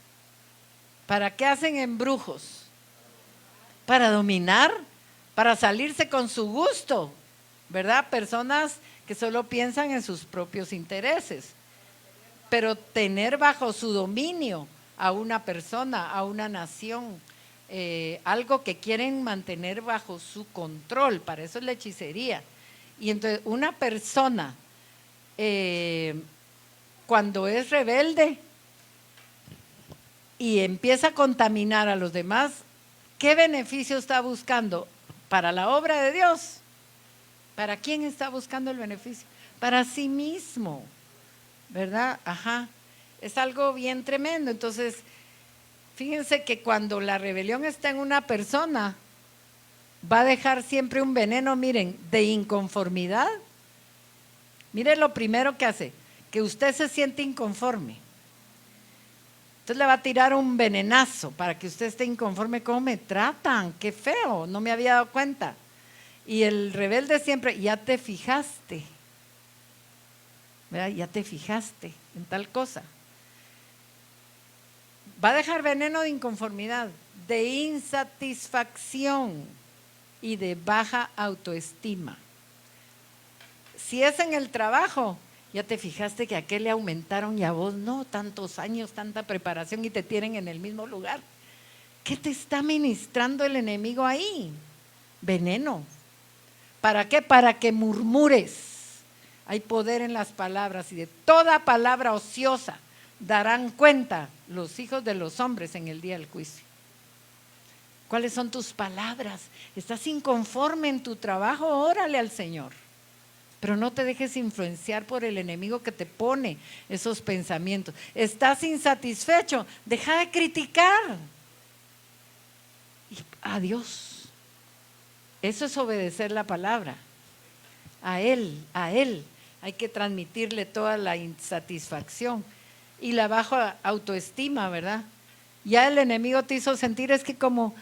¿Para qué hacen embrujos? Para dominar, para salirse con su gusto, ¿verdad? Personas que solo piensan en sus propios intereses, pero tener bajo su dominio a una persona, a una nación, algo que quieren mantener bajo su control. Para eso es la hechicería. Y entonces una persona cuando es rebelde y empieza a contaminar a los demás, ¿qué beneficio está buscando? Para la obra de Dios. ¿Para quién está buscando el beneficio? Para sí mismo, ¿verdad? Ajá. Es algo bien tremendo. Entonces, fíjense que cuando la rebelión está en una persona, va a dejar siempre un veneno, miren, de inconformidad. Miren lo primero que hace, que usted se siente inconforme. Entonces le va a tirar un venenazo para que usted esté inconforme. ¿Cómo me tratan? Qué feo, no me había dado cuenta. Y el rebelde siempre: ya te fijaste. ¿verdad? Ya te fijaste en tal cosa. Va a dejar veneno de inconformidad, de insatisfacción y de baja autoestima. Si es en el trabajo, ya te fijaste que a aquel le aumentaron y a vos no, tantos años, tanta preparación y te tienen en el mismo lugar. ¿Qué te está ministrando el enemigo ahí? Veneno. ¿Para qué? Para que murmures. Hay poder en las palabras y de toda palabra ociosa darán cuenta los hijos de los hombres en el día del juicio. ¿Cuáles son tus palabras? ¿Estás inconforme en tu trabajo? Órale al Señor. Pero no te dejes influenciar por el enemigo que te pone esos pensamientos. ¿Estás insatisfecho? Deja de criticar. Y a Dios. Eso es obedecer la palabra. A Él. Hay que transmitirle toda la insatisfacción y la baja autoestima, ¿verdad? Ya el enemigo te hizo sentir es que como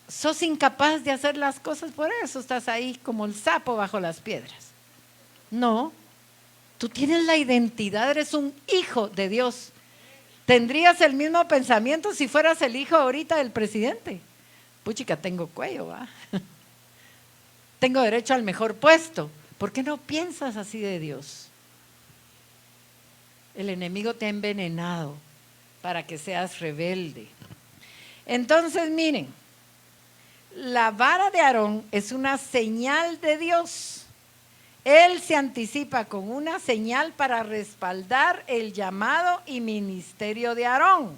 sos incapaz de hacer las cosas, por eso estás ahí como el sapo bajo las piedras. No, tú tienes la identidad, eres un hijo de Dios. ¿Tendrías el mismo pensamiento si fueras el hijo ahorita del presidente? Puchica, tengo cuello, ¿va? Tengo derecho al mejor puesto. ¿Por qué no piensas así de Dios? El enemigo te ha envenenado para que seas rebelde. Entonces, miren, la vara de Aarón es una señal de Dios. Él se anticipa con una señal para respaldar el llamado y ministerio de Aarón,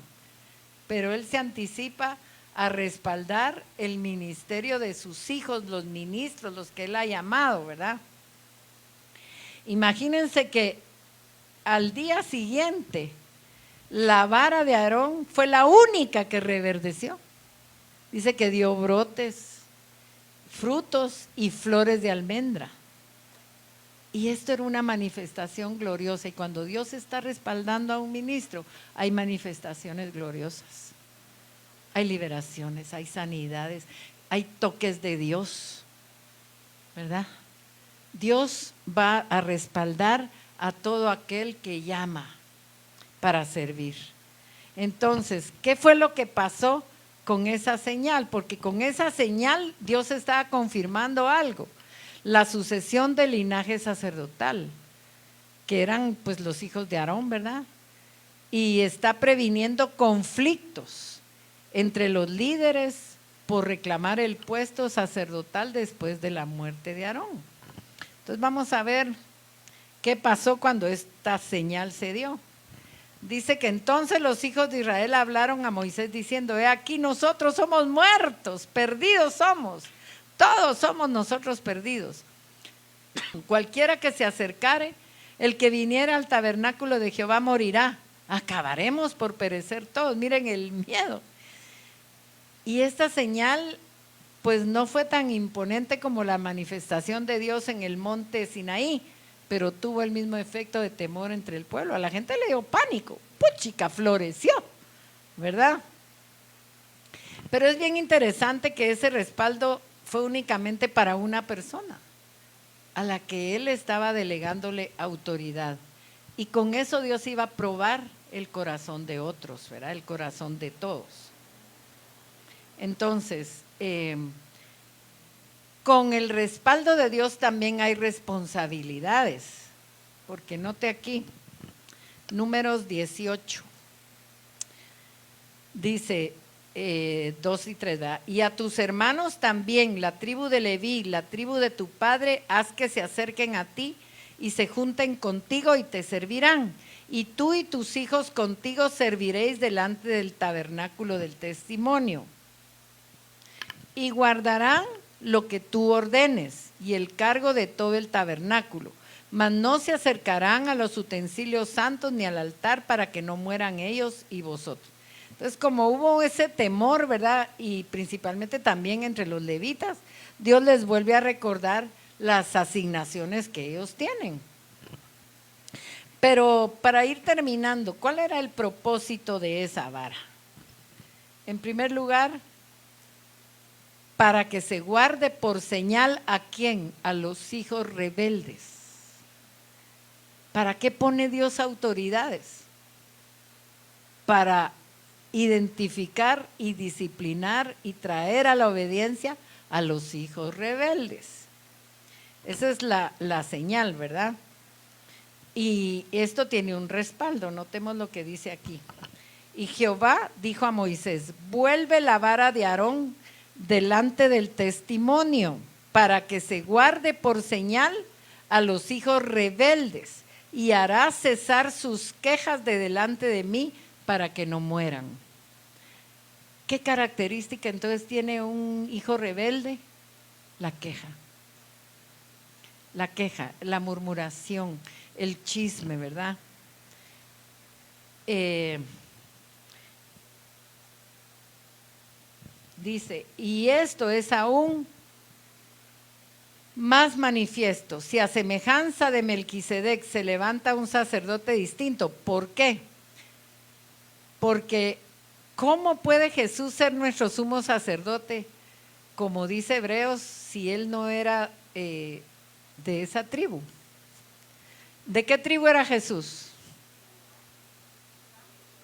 pero él se anticipa a respaldar el ministerio de sus hijos, los ministros, los que él ha llamado, ¿verdad? Imagínense que al día siguiente la vara de Aarón fue la única que reverdeció. Dice que dio brotes, frutos y flores de almendra. Y esto era una manifestación gloriosa. Y cuando Dios está respaldando a un ministro, hay manifestaciones gloriosas. Hay liberaciones, hay sanidades, hay toques de Dios, ¿verdad? Dios va a respaldar a todo aquel que llama para servir. Entonces, ¿qué fue lo que pasó con esa señal? Porque con esa señal Dios estaba confirmando algo, la sucesión del linaje sacerdotal, que eran pues los hijos de Aarón, ¿verdad? Y está previniendo conflictos entre los líderes por reclamar el puesto sacerdotal después de la muerte de Aarón. Entonces vamos a ver qué pasó cuando esta señal se dio. Dice que entonces los hijos de Israel hablaron a Moisés diciendo: he aquí nosotros somos muertos, perdidos somos, todos somos nosotros perdidos. Cualquiera que se acercare, el que viniera al tabernáculo de Jehová morirá. Acabaremos por perecer todos. Miren el miedo. Y esta señal pues no fue tan imponente como la manifestación de Dios en el monte Sinaí, pero tuvo el mismo efecto de temor entre el pueblo. A la gente le dio pánico, puchica, floreció, ¿verdad? Pero es bien interesante que ese respaldo fue únicamente para una persona, a la que él estaba delegándole autoridad. Y con eso Dios iba a probar el corazón de otros, ¿verdad? El corazón de todos. Entonces, con el respaldo de Dios también hay responsabilidades, porque note aquí, Números 18, dice 2 y 3, ¿verdad? Y a tus hermanos también, la tribu de Leví, la tribu de tu padre, haz que se acerquen a ti y se junten contigo y te servirán. Y tú y tus hijos contigo serviréis delante del tabernáculo del testimonio. Y guardarán lo que tú ordenes y el cargo de todo el tabernáculo, mas no se acercarán a los utensilios santos ni al altar para que no mueran ellos y vosotros. Entonces, como hubo ese temor, ¿verdad? Y principalmente también entre los levitas, Dios les vuelve a recordar las asignaciones que ellos tienen. Pero para ir terminando, ¿cuál era el propósito de esa vara? En primer lugar, para que se guarde por señal a quién, a los hijos rebeldes. ¿Para qué pone Dios autoridades? Para identificar y disciplinar y traer a la obediencia a los hijos rebeldes. Esa es la señal, ¿verdad? Y esto tiene un respaldo, notemos lo que dice aquí. Y Jehová dijo a Moisés: vuelve la vara de Aarón delante del testimonio, para que se guarde por señal a los hijos rebeldes, y hará cesar sus quejas de delante de mí, para que no mueran. ¿Qué característica entonces tiene un hijo rebelde? La queja. La queja, la murmuración, el chisme, ¿verdad? Dice, y esto es aún más manifiesto, si a semejanza de Melquisedec se levanta un sacerdote distinto. ¿Por qué? Porque ¿cómo puede Jesús ser nuestro sumo sacerdote, como dice Hebreos, si él no era de esa tribu? ¿De qué tribu era Jesús?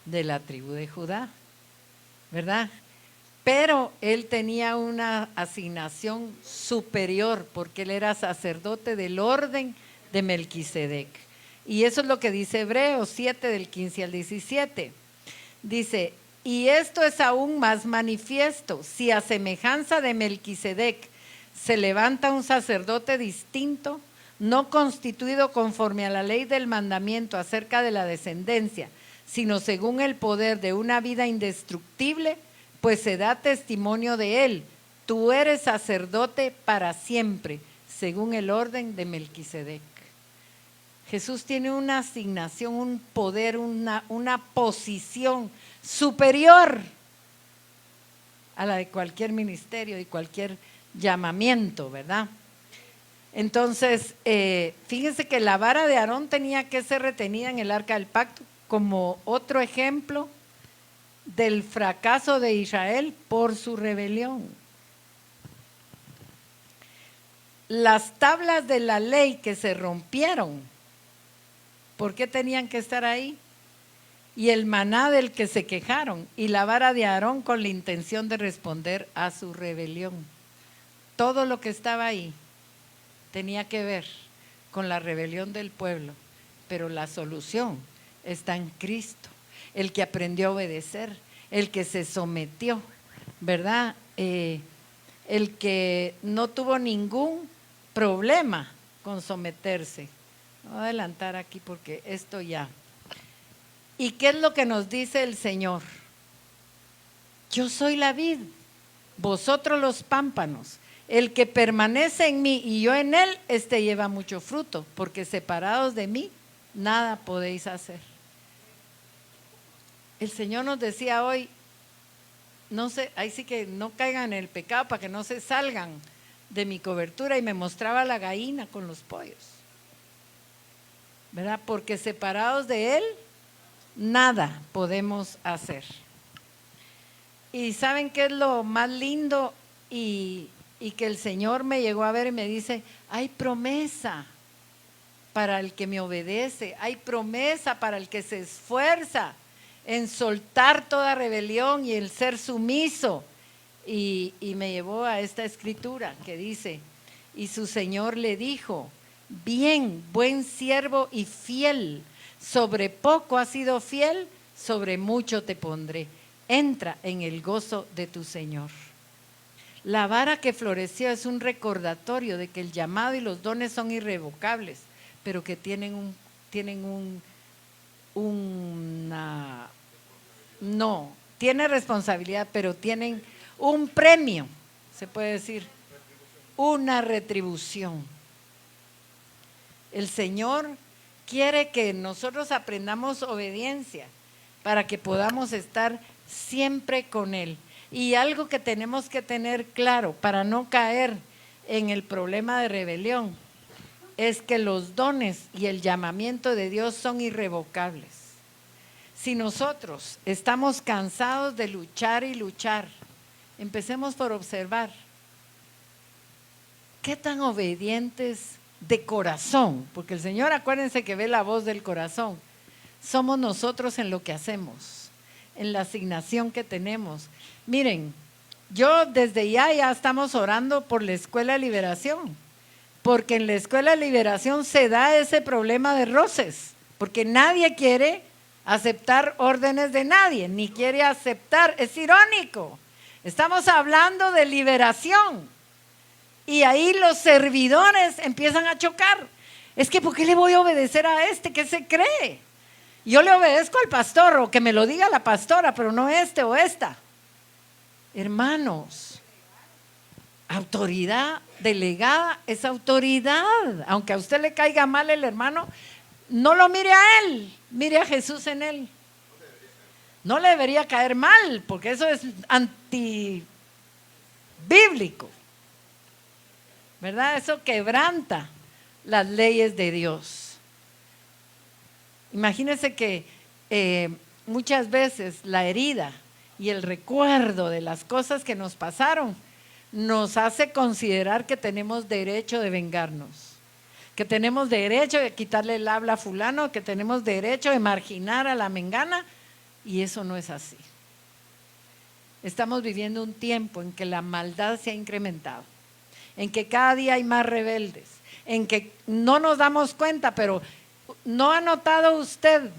De la tribu de Judá, ¿verdad? Pero él tenía una asignación superior, porque él era sacerdote del orden de Melquisedec. Y eso es lo que dice Hebreos 7, del 15 al 17. Dice, y esto es aún más manifiesto, si a semejanza de Melquisedec se levanta un sacerdote distinto, no constituido conforme a la ley del mandamiento acerca de la descendencia, sino según el poder de una vida indestructible, pues se da testimonio de él: tú eres sacerdote para siempre, según el orden de Melquisedec. Jesús tiene una asignación, un poder, una posición superior a la de cualquier ministerio y cualquier llamamiento, ¿verdad? Entonces, fíjense que la vara de Aarón tenía que ser retenida en el arca del pacto como otro ejemplo del fracaso de Israel por su rebelión. Las tablas de la ley que se rompieron, ¿por qué tenían que estar ahí? Y el maná del que se quejaron, y la vara de Aarón con la intención de responder a su rebelión. Todo lo que estaba ahí tenía que ver con la rebelión del pueblo, pero la solución está en Cristo, el que aprendió a obedecer, el que se sometió, ¿verdad? El que no tuvo ningún problema con someterse. Voy a adelantar aquí porque esto ya. ¿Y qué es lo que nos dice el Señor? Yo soy la vid, vosotros los pámpanos. El que permanece en mí y yo en él, este lleva mucho fruto, porque separados de mí, nada podéis hacer. El Señor nos decía hoy, no sé, ahí sí que no caigan en el pecado para que no se salgan de mi cobertura, y me mostraba la gallina con los pollos, ¿verdad? Porque separados de él, nada podemos hacer. Y ¿saben qué es lo más lindo? Y que el Señor me llegó a ver y me dice, hay promesa para el que me obedece, hay promesa para el que se esfuerza en soltar toda rebelión y el ser sumiso. Y me llevó a esta escritura que dice, y su Señor le dijo, bien, buen siervo y fiel, sobre poco has sido fiel, sobre mucho te pondré, entra en el gozo de tu Señor. La vara que floreció es un recordatorio de que el llamado y los dones son irrevocables, pero que tienen tiene responsabilidad, pero tienen un premio, se puede decir, una retribución. El Señor quiere que nosotros aprendamos obediencia para que podamos estar siempre con Él. Y algo que tenemos que tener claro para no caer en el problema de rebelión es que los dones y el llamamiento de Dios son irrevocables. Si nosotros estamos cansados de luchar y luchar, empecemos por observar qué tan obedientes de corazón, porque el Señor, acuérdense que ve la voz del corazón, somos nosotros en lo que hacemos, en la asignación que tenemos. Miren, yo desde ya estamos orando por la Escuela de Liberación, porque en la Escuela de Liberación se da ese problema de roces, porque nadie quiere aceptar órdenes de nadie, ni quiere aceptar, es irónico, estamos hablando de liberación y ahí los servidores empiezan a chocar. Es que ¿por qué le voy a obedecer a este? ¿Qué se cree? Yo le obedezco al pastor o que me lo diga la pastora, pero no este o esta. Hermanos, autoridad delegada es autoridad. Aunque a usted le caiga mal el hermano, no lo mire a él, mire a Jesús en él. No le debería caer mal, porque eso es antibíblico, ¿verdad? Eso quebranta las leyes de Dios. Imagínense que muchas veces la herida y el recuerdo de las cosas que nos pasaron nos hace considerar que tenemos derecho de vengarnos, que tenemos derecho de quitarle el habla a fulano, que tenemos derecho de marginar a la mengana, y eso no es así. Estamos viviendo un tiempo en que la maldad se ha incrementado, en que cada día hay más rebeldes, en que no nos damos cuenta, pero ¿no ha notado usted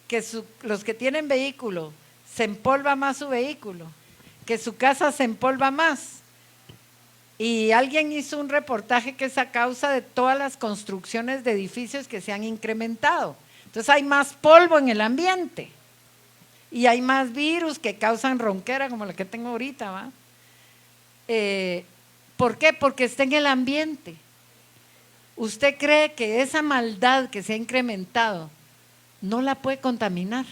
que los que tienen vehículo se empolva más su vehículo, que su casa se empolva más? Y alguien hizo un reportaje que es a causa de todas las construcciones de edificios que se han incrementado. Entonces hay más polvo en el ambiente y hay más virus que causan ronquera como la que tengo ahorita, ¿va? ¿Por qué? Porque está en el ambiente. ¿Usted cree que esa maldad que se ha incrementado no la puede contaminar?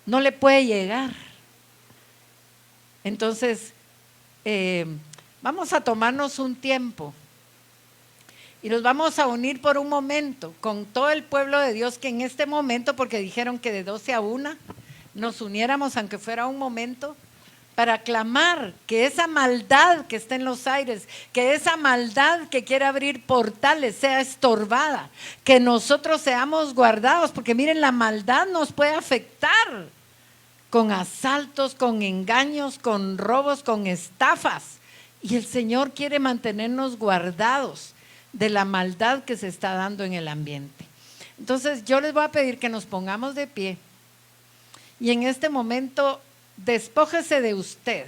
No le puede llegar. Entonces, vamos a tomarnos un tiempo y nos vamos a unir por un momento con todo el pueblo de Dios que en este momento, porque dijeron que de 12 a 1 nos uniéramos aunque fuera un momento, para clamar que esa maldad que está en los aires, que esa maldad que quiere abrir portales sea estorbada, que nosotros seamos guardados, porque miren, la maldad nos puede afectar con asaltos, con engaños, con robos, con estafas, y el Señor quiere mantenernos guardados de la maldad que se está dando en el ambiente. Entonces yo les voy a pedir que nos pongamos de pie y en este momento despójese de usted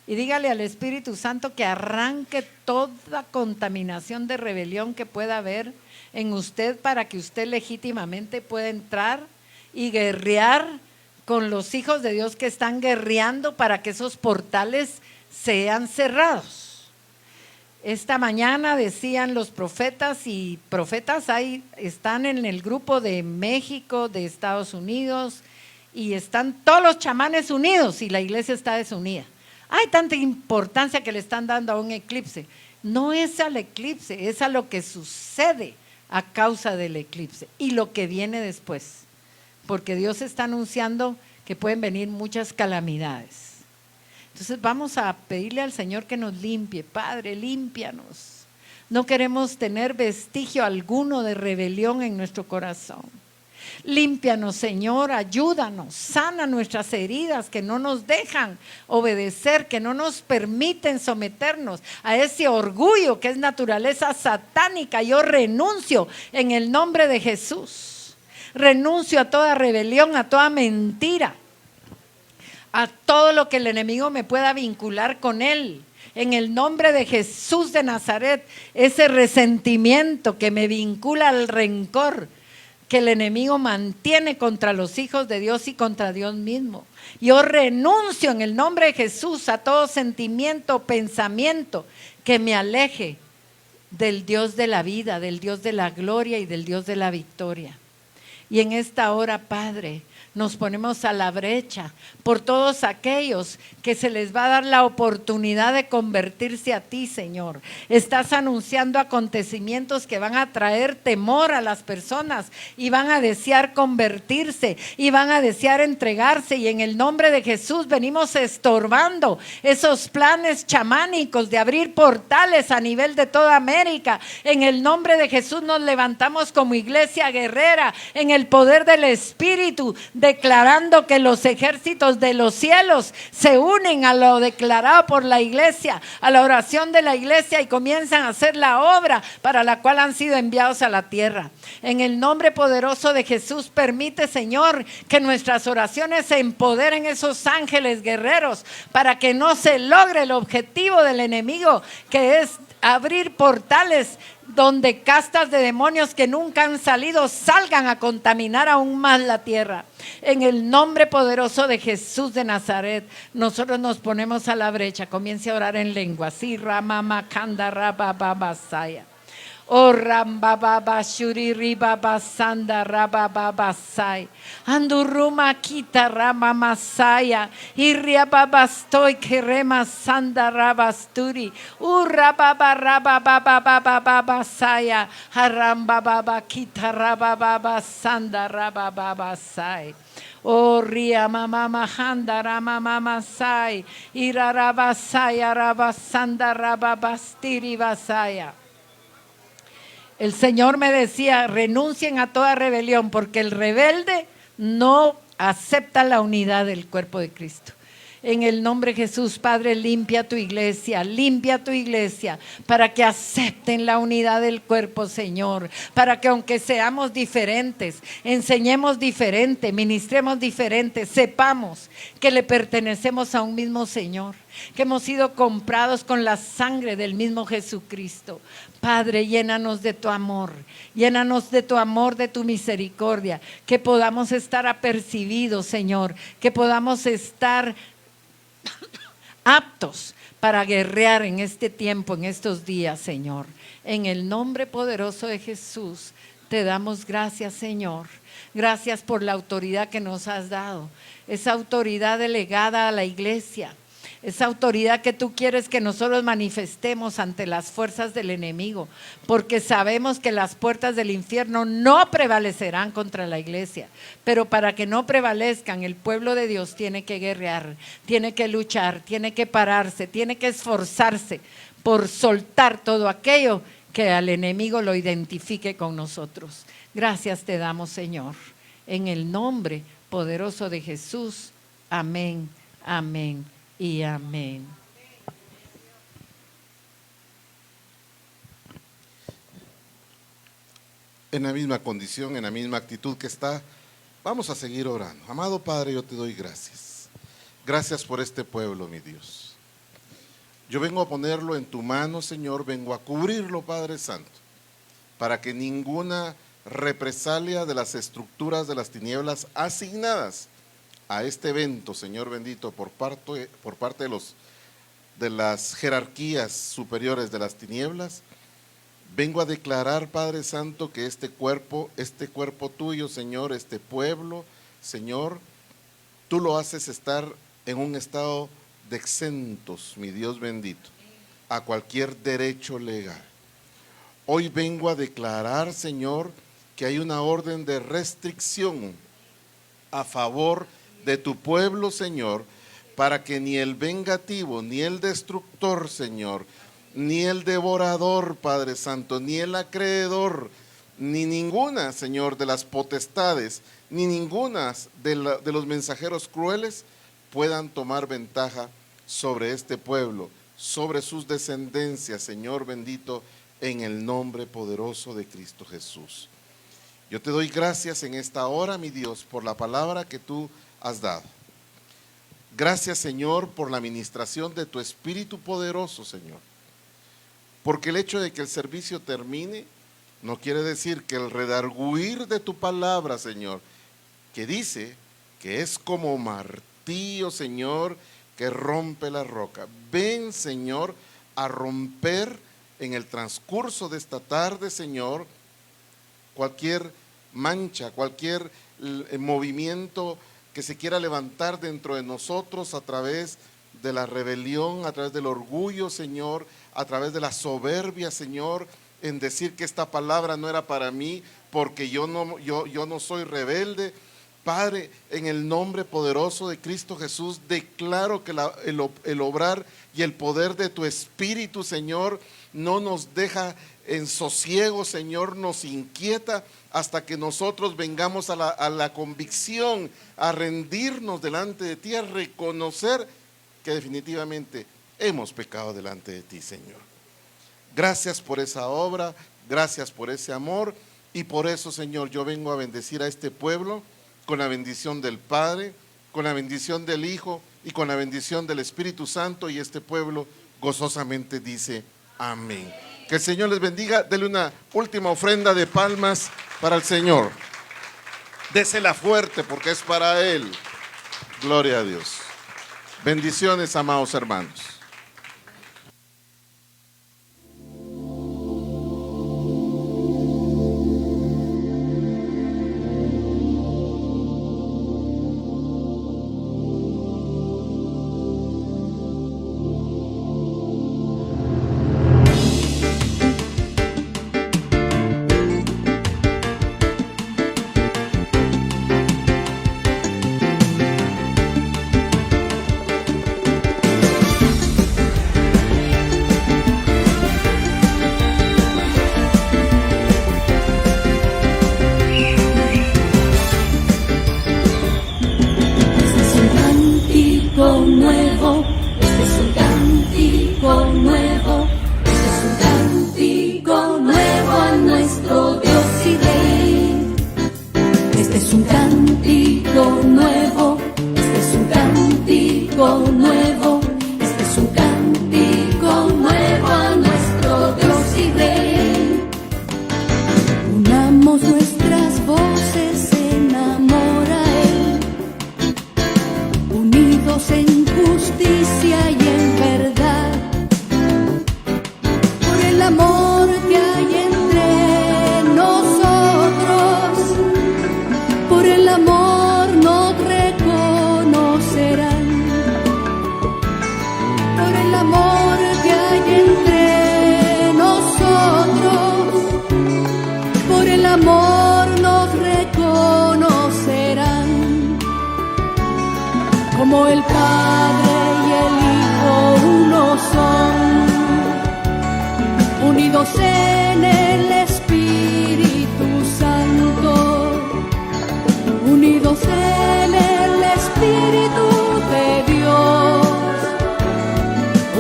y dígale al Espíritu Santo que arranque toda contaminación de rebelión que pueda haber en usted para que usted legítimamente pueda entrar y guerrear con los hijos de Dios que están guerreando para que esos portales sean cerrados. Esta mañana decían los profetas, y profetas están en el grupo de México, de Estados Unidos, y están todos los chamanes unidos y la iglesia está desunida. Hay tanta importancia que le están dando a un eclipse. No es al eclipse, es a lo que sucede a causa del eclipse y lo que viene después. Porque Dios está anunciando que pueden venir muchas calamidades. Entonces vamos a pedirle al Señor que nos limpie. Padre, límpianos. No queremos tener vestigio alguno de rebelión en nuestro corazón. Límpianos, Señor, ayúdanos, sana nuestras heridas que no nos dejan obedecer, que no nos permiten someternos a ese orgullo que es naturaleza satánica. Yo renuncio en el nombre de Jesús. Renuncio a toda rebelión, a toda mentira, a todo lo que el enemigo me pueda vincular con él. En el nombre de Jesús de Nazaret, ese resentimiento que me vincula al rencor que el enemigo mantiene contra los hijos de Dios y contra Dios mismo. Yo renuncio en el nombre de Jesús a todo sentimiento, pensamiento que me aleje del Dios de la vida, del Dios de la gloria y del Dios de la victoria. Y en esta hora, Padre, nos ponemos a la brecha por todos aquellos que se les va a dar la oportunidad de convertirse a ti, Señor. Estás anunciando acontecimientos que van a traer temor a las personas y van a desear convertirse y van a desear entregarse, y en el nombre de Jesús venimos estorbando esos planes chamánicos de abrir portales a nivel de toda América. En el nombre de Jesús nos levantamos como iglesia guerrera en el poder del Espíritu, declarando que los ejércitos de los cielos se unen a lo declarado por la iglesia, a la oración de la iglesia, y comienzan a hacer la obra para la cual han sido enviados a la tierra. En el nombre poderoso de Jesús, permite, Señor, que nuestras oraciones se empoderen esos ángeles guerreros para que no se logre el objetivo del enemigo, que es abrir portales donde castas de demonios que nunca han salido salgan a contaminar aún más la tierra. En el nombre poderoso de Jesús de Nazaret, nosotros nos ponemos a la brecha. Comience a orar en lengua. Sí, Ramama Kanda Rabababasaya. Oh Rambababa Shuri Ribaba Sanda Rabababasai. Anduruma Kita Rama Masaya. Irriababastoy Kerema Sanda Rabasturi. Urrababa Rababababababasaya. Harambababa Kita Rabababa Sanda Rabababasai. Oh ria mama mahanda rama mama sai. Irarabasaya Rabasanda Rababastiri Basaya. El Señor me decía: renuncien a toda rebelión, porque el rebelde no acepta la unidad del cuerpo de Cristo. En el nombre de Jesús, Padre, limpia tu iglesia para que acepten la unidad del cuerpo, Señor, para que aunque seamos diferentes, enseñemos diferente, ministremos diferente, sepamos que le pertenecemos a un mismo Señor, que hemos sido comprados con la sangre del mismo Jesucristo. Padre, llénanos de tu amor, de tu misericordia, que podamos estar apercibidos, Señor, que podamos estar aptos para guerrear en este tiempo, en estos días, Señor. En el nombre poderoso de Jesús, te damos gracias, Señor. Gracias por la autoridad que nos has dado, esa autoridad delegada a la iglesia, esa autoridad que tú quieres que nosotros manifestemos ante las fuerzas del enemigo, porque sabemos que las puertas del infierno no prevalecerán contra la iglesia, pero para que no prevalezcan, el pueblo de Dios tiene que guerrear, tiene que luchar, tiene que pararse, tiene que esforzarse por soltar todo aquello que al enemigo lo identifique con nosotros. Gracias te damos, Señor, en el nombre poderoso de Jesús. Amén, amén y amén. En la misma condición, en la misma actitud que está, vamos a seguir orando. Amado Padre, yo te doy gracias. Gracias por este pueblo, mi Dios. Yo vengo a ponerlo en tu mano, Señor, vengo a cubrirlo, Padre Santo, para que ninguna represalia de las estructuras de las tinieblas asignadas a este evento, Señor bendito, por parte de las jerarquías superiores de las tinieblas, vengo a declarar, Padre Santo, que este cuerpo tuyo, Señor, este pueblo, Señor, tú lo haces estar en un estado de exentos, mi Dios bendito, a cualquier derecho legal. Hoy vengo a declarar, Señor, que hay una orden de restricción a favor de tu pueblo, Señor, para que ni el vengativo, ni el destructor, Señor, ni el devorador, Padre Santo, ni el acreedor, ni ninguna, Señor, de las potestades, ni ninguna de los mensajeros crueles puedan tomar ventaja sobre este pueblo, sobre sus descendencias, Señor bendito, en el nombre poderoso de Cristo Jesús. Yo te doy gracias en esta hora, mi Dios, por la palabra que tú has dado. Gracias, Señor, por la ministración de tu Espíritu poderoso, Señor. Porque el hecho de que el servicio termine no quiere decir que el redarguir de tu palabra, Señor, que dice que es como martillo, Señor, que rompe la roca. Ven, Señor, a romper en el transcurso de esta tarde, Señor, cualquier mancha, cualquier movimiento que se quiera levantar dentro de nosotros a través de la rebelión, a través del orgullo, Señor, a través de la soberbia, Señor, en decir que esta palabra no era para mí porque yo no soy rebelde. Padre, en el nombre poderoso de Cristo Jesús, declaro que el obrar y el poder de tu Espíritu, Señor, no nos deja en sosiego, Señor, nos inquieta hasta que nosotros vengamos a la convicción, a rendirnos delante de ti, a reconocer que definitivamente hemos pecado delante de ti, Señor. Gracias por esa obra, gracias por ese amor, y por eso, Señor, yo vengo a bendecir a este pueblo con la bendición del Padre, con la bendición del Hijo y con la bendición del Espíritu Santo, y este pueblo gozosamente dice amén. Que el Señor les bendiga. Dele una última ofrenda de palmas para el Señor. Désela fuerte porque es para Él. Gloria a Dios. Bendiciones, amados hermanos. Como el Padre y el Hijo uno son, unidos en el Espíritu Santo, unidos en el Espíritu de Dios,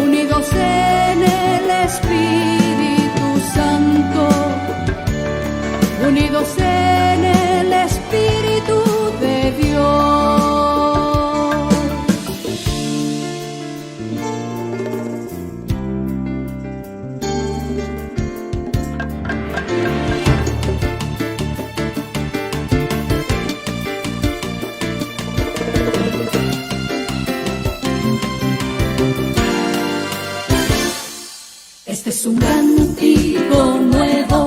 unidos en el Espíritu Santo, unidos en el Espíritu de Dios. Este es un cántico nuevo.